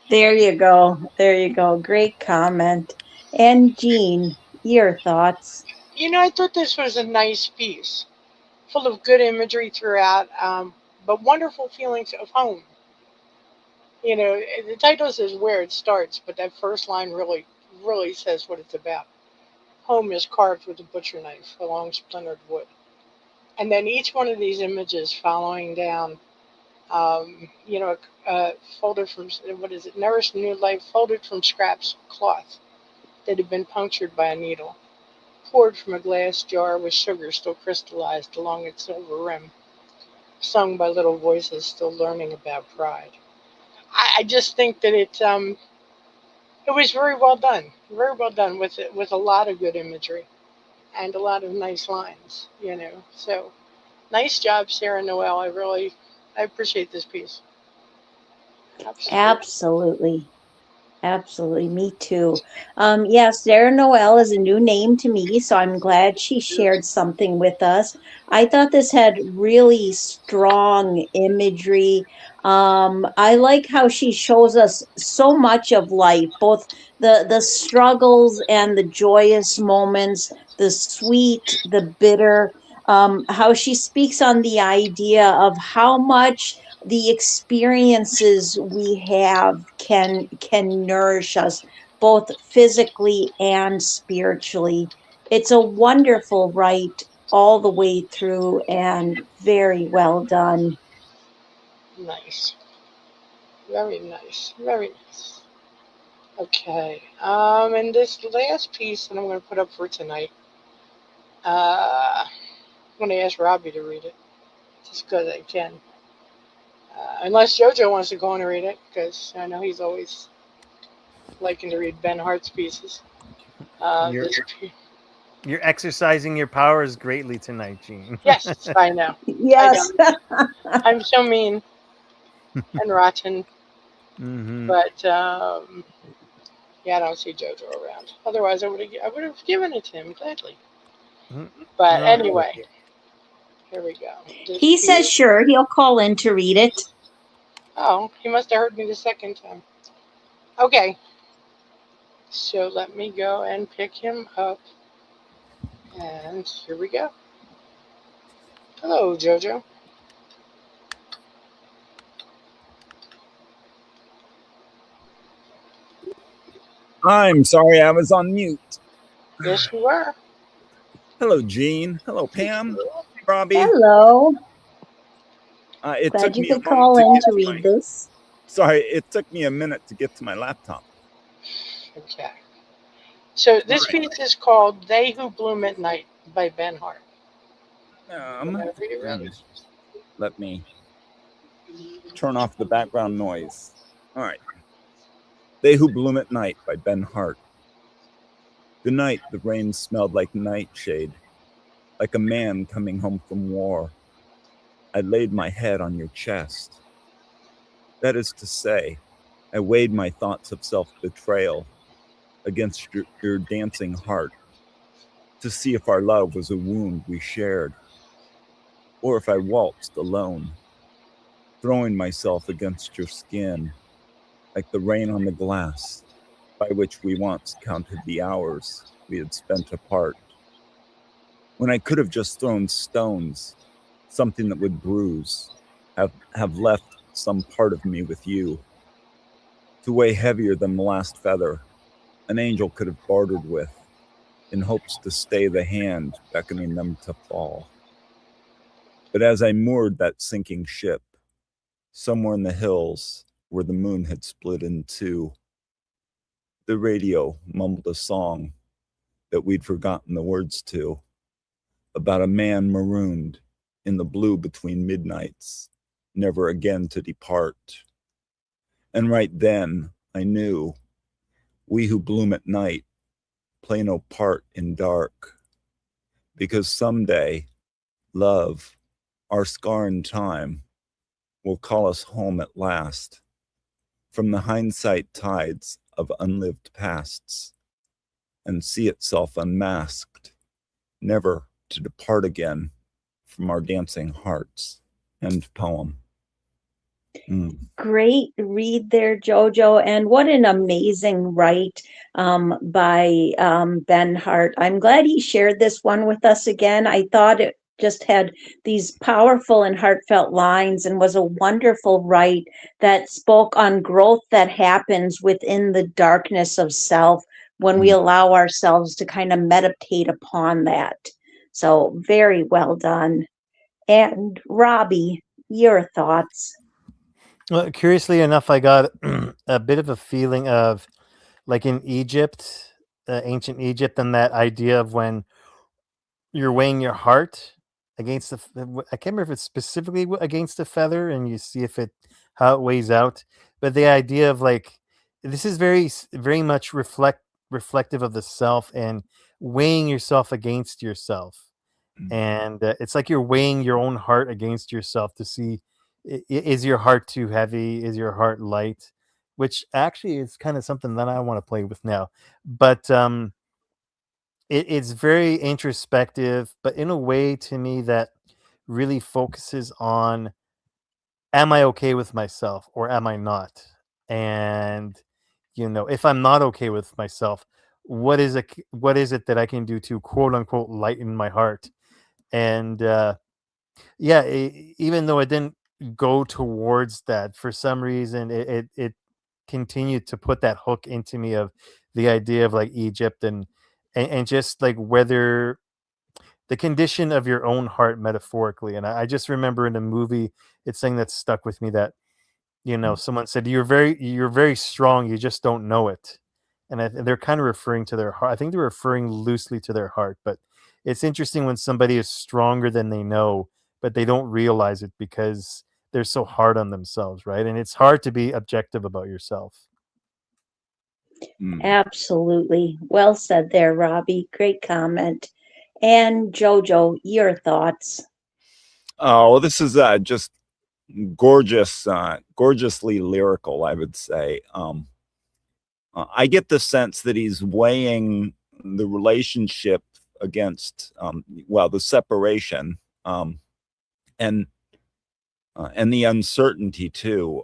There you go. There you go. Great comment. And Jean, your thoughts? I thought this was a nice piece, full of good imagery throughout, but wonderful feelings of home. The title says where it starts, but that first line really, really says what it's about. Home is carved with a butcher knife along splintered wood. And then each one of these images following down, folded from, what is it, nourished new life, folded from scraps of cloth that had been punctured by a needle, poured from a glass jar with sugar still crystallized along its silver rim, sung by little voices still learning about pride. I just think that it was very well done with a lot of good imagery and a lot of nice lines, So nice job, Sarah Noel. I appreciate this piece. Absolutely. Absolutely. Me too. Yes, Sarah Noel is a new name to me, so I'm glad she shared something with us. I thought this had really strong imagery. I like how she shows us so much of life, both the struggles and the joyous moments, the sweet, the bitter. How she speaks on the idea of how much the experiences we have can nourish us both physically and spiritually. It's a wonderful write all the way through and very well done. Nice. Very nice. Very nice. Okay. And this last piece that I'm going to put up for tonight, I'm going to ask Robbie to read it, just because I can. Unless JoJo wants to go on and read it, because I know he's always liking to read Ben Hart's pieces. You're exercising your powers greatly tonight, Jean. Yes, I know. Yes. I know. I'm so mean and rotten. Mm-hmm. But I don't see JoJo around. Otherwise, I would have given it to him gladly. Mm-hmm. But anyway, here we go. He says sure, he'll call in to read it. Oh, he must have heard me the second time. Okay. So let me go and pick him up. And here we go. Hello, JoJo. I'm sorry, I was on mute. Yes, you were. Hello, Jean. Hello, Pam. Robbie. Hello. It Glad took you me a could call moment in to read this. Sorry, it took me a minute to get to my laptop. Okay. So this piece is called They Who Bloom at Night by Ben Hart. Let me turn off the background noise. All right. They Who Bloom at Night by Ben Hart. Good night, the rain smelled like nightshade, like a man coming home from war. I laid my head on your chest. That is to say, I weighed my thoughts of self-betrayal against your dancing heart to see if our love was a wound we shared, or if I waltzed alone, throwing myself against your skin like the rain on the glass by which we once counted the hours we had spent apart. When I could have just thrown stones, something that would bruise, have left some part of me with you, to weigh heavier than the last feather an angel could have bartered with, in hopes to stay the hand beckoning them to fall. But as I moored that sinking ship, somewhere in the hills where the moon had split in two, the radio mumbled a song that we'd forgotten the words to, about a man marooned in the blue between midnights, never again to depart. And right then I knew we who bloom at night play no part in dark, because someday Love, our scar in time, will call us home at last from the hindsight tides of unlived pasts, and see itself unmasked, never to depart again from our dancing hearts. End poem. Great read there, Jojo, and what an amazing write by Ben Hart. I'm glad he shared this one with us again. I thought it just had these powerful and heartfelt lines and was a wonderful write that spoke on growth that happens within the darkness of self when we allow ourselves to kind of meditate upon that. So very well done. And Robbie, your thoughts? Well, curiously enough, I got a bit of a feeling of like in Egypt, ancient Egypt, and that idea of when you're weighing your heart against the, I can't remember if it's specifically against a feather and you see if it, how it weighs out. But the idea of like, this is very much reflective of the self and weighing yourself against yourself. And it's like you're weighing your own heart against yourself to see, is your heart too heavy? Is your heart light? Which actually is kind of something that I want to play with now. But it's very introspective, but in a way to me that really focuses on, am I okay with myself or am I not? And, you know, if I'm not okay with myself, what is it that I can do to quote unquote lighten my heart? And even though it didn't go towards that, for some reason it continued to put that hook into me of the idea of like Egypt and just like whether the condition of your own heart metaphorically. And I just remember in a movie, it's something that stuck with me that, you know, someone said, you're very strong, you just don't know it. And they're kind of referring to their heart. I think they're referring loosely to their heart, but it's interesting when somebody is stronger than they know, but they don't realize it because they're so hard on themselves, right? And it's hard to be objective about yourself. Absolutely. Well said there, Robbie. Great comment. And Jojo, your thoughts? Oh, this is just gorgeous, gorgeously lyrical, I would say. I get the sense that he's weighing the relationship against, the separation, and the uncertainty too.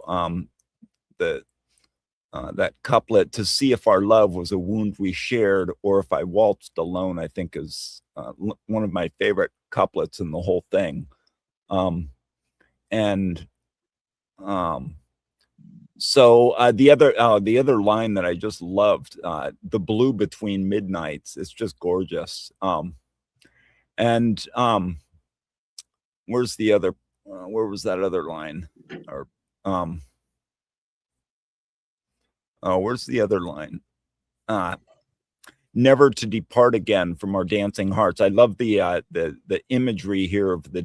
That couplet, to see if our love was a wound we shared or if I waltzed alone, I think is one of my favorite couplets in the whole thing. So the other line that I just loved, the blue between midnights, is just gorgeous. Where's the other? Where was that other line? Or where's the other line? Never to depart again from our dancing hearts. I love the imagery here of the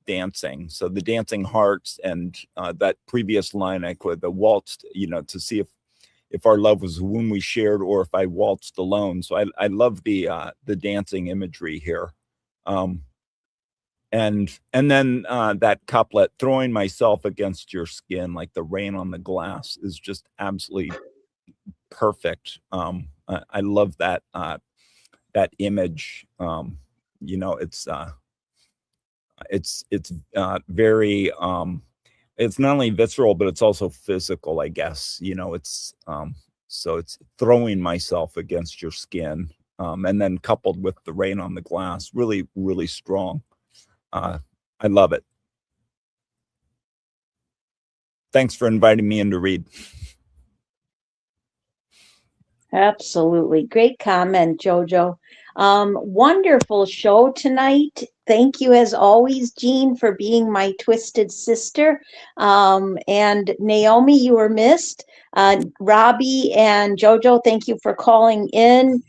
dancing. So the dancing hearts and that previous line I quoted, the waltzed, to see if our love was when we shared or if I waltzed alone. So I love the dancing imagery here. And then that couplet, throwing myself against your skin like the rain on the glass, is just absolutely perfect. I love that image. It's very it's not only visceral, but it's also physical, I guess. So it's throwing myself against your skin, and then coupled with the rain on the glass, really, really strong. I love it. Thanks for inviting me in to read. Absolutely. Great comment, Jojo. Wonderful show tonight. Thank you, as always, Jean, for being my twisted sister. And Naomi, you were missed. Robbie and Jojo, thank you for calling in.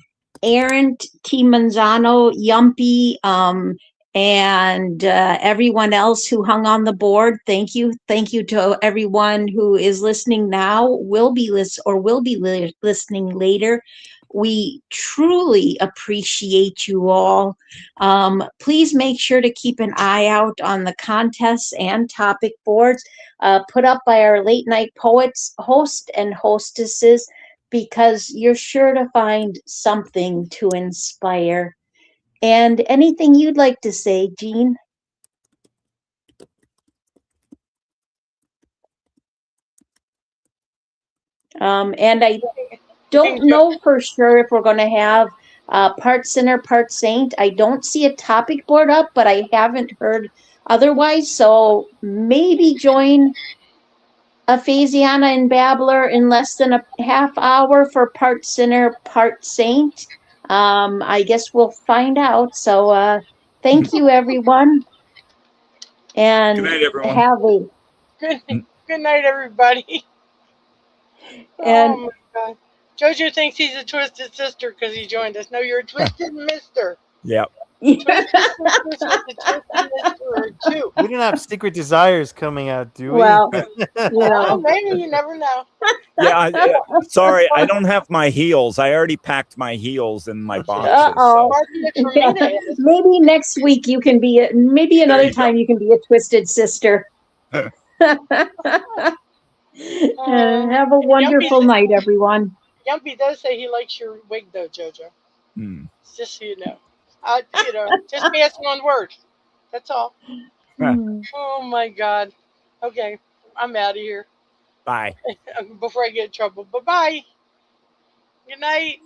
Aaron, T. Manzano, Yumpy, and everyone else who hung on the board, thank you. Thank you to everyone who is listening now, will be listening later. We truly appreciate you all. Please make sure to keep an eye out on the contests and topic boards put up by our late night poets, host and hostesses, because you're sure to find something to inspire. And anything you'd like to say, Jean? And I don't know for sure if we're going to have part sinner, part saint. I don't see a topic board up, but I haven't heard otherwise. So maybe join Aphasiana and Babbler in less than a half hour for part sinner, part saint. I guess we'll find out. So thank you, everyone. And Good night, everyone. have a Good night, everybody. and Oh my God. Jojo thinks he's a twisted sister because he joined us. No, you're a twisted mister. Yep. Twisted sisters with a twisted mister or two. We don't have secret desires coming out, do we? well, Oh, maybe you never know. Yeah. Sorry, I don't have my heels. I already packed my heels in my boxes. Uh-oh. Martin, for me to ask. maybe next week you can be maybe another you time you can be a twisted sister. Have a wonderful night, everyone. Yumpy does say he likes your wig, though, Jojo. Hmm. Just so you know. Just me asking one word. That's all. Oh my God. Okay, I'm out of here Bye. before I get in trouble. Bye-bye. Good night.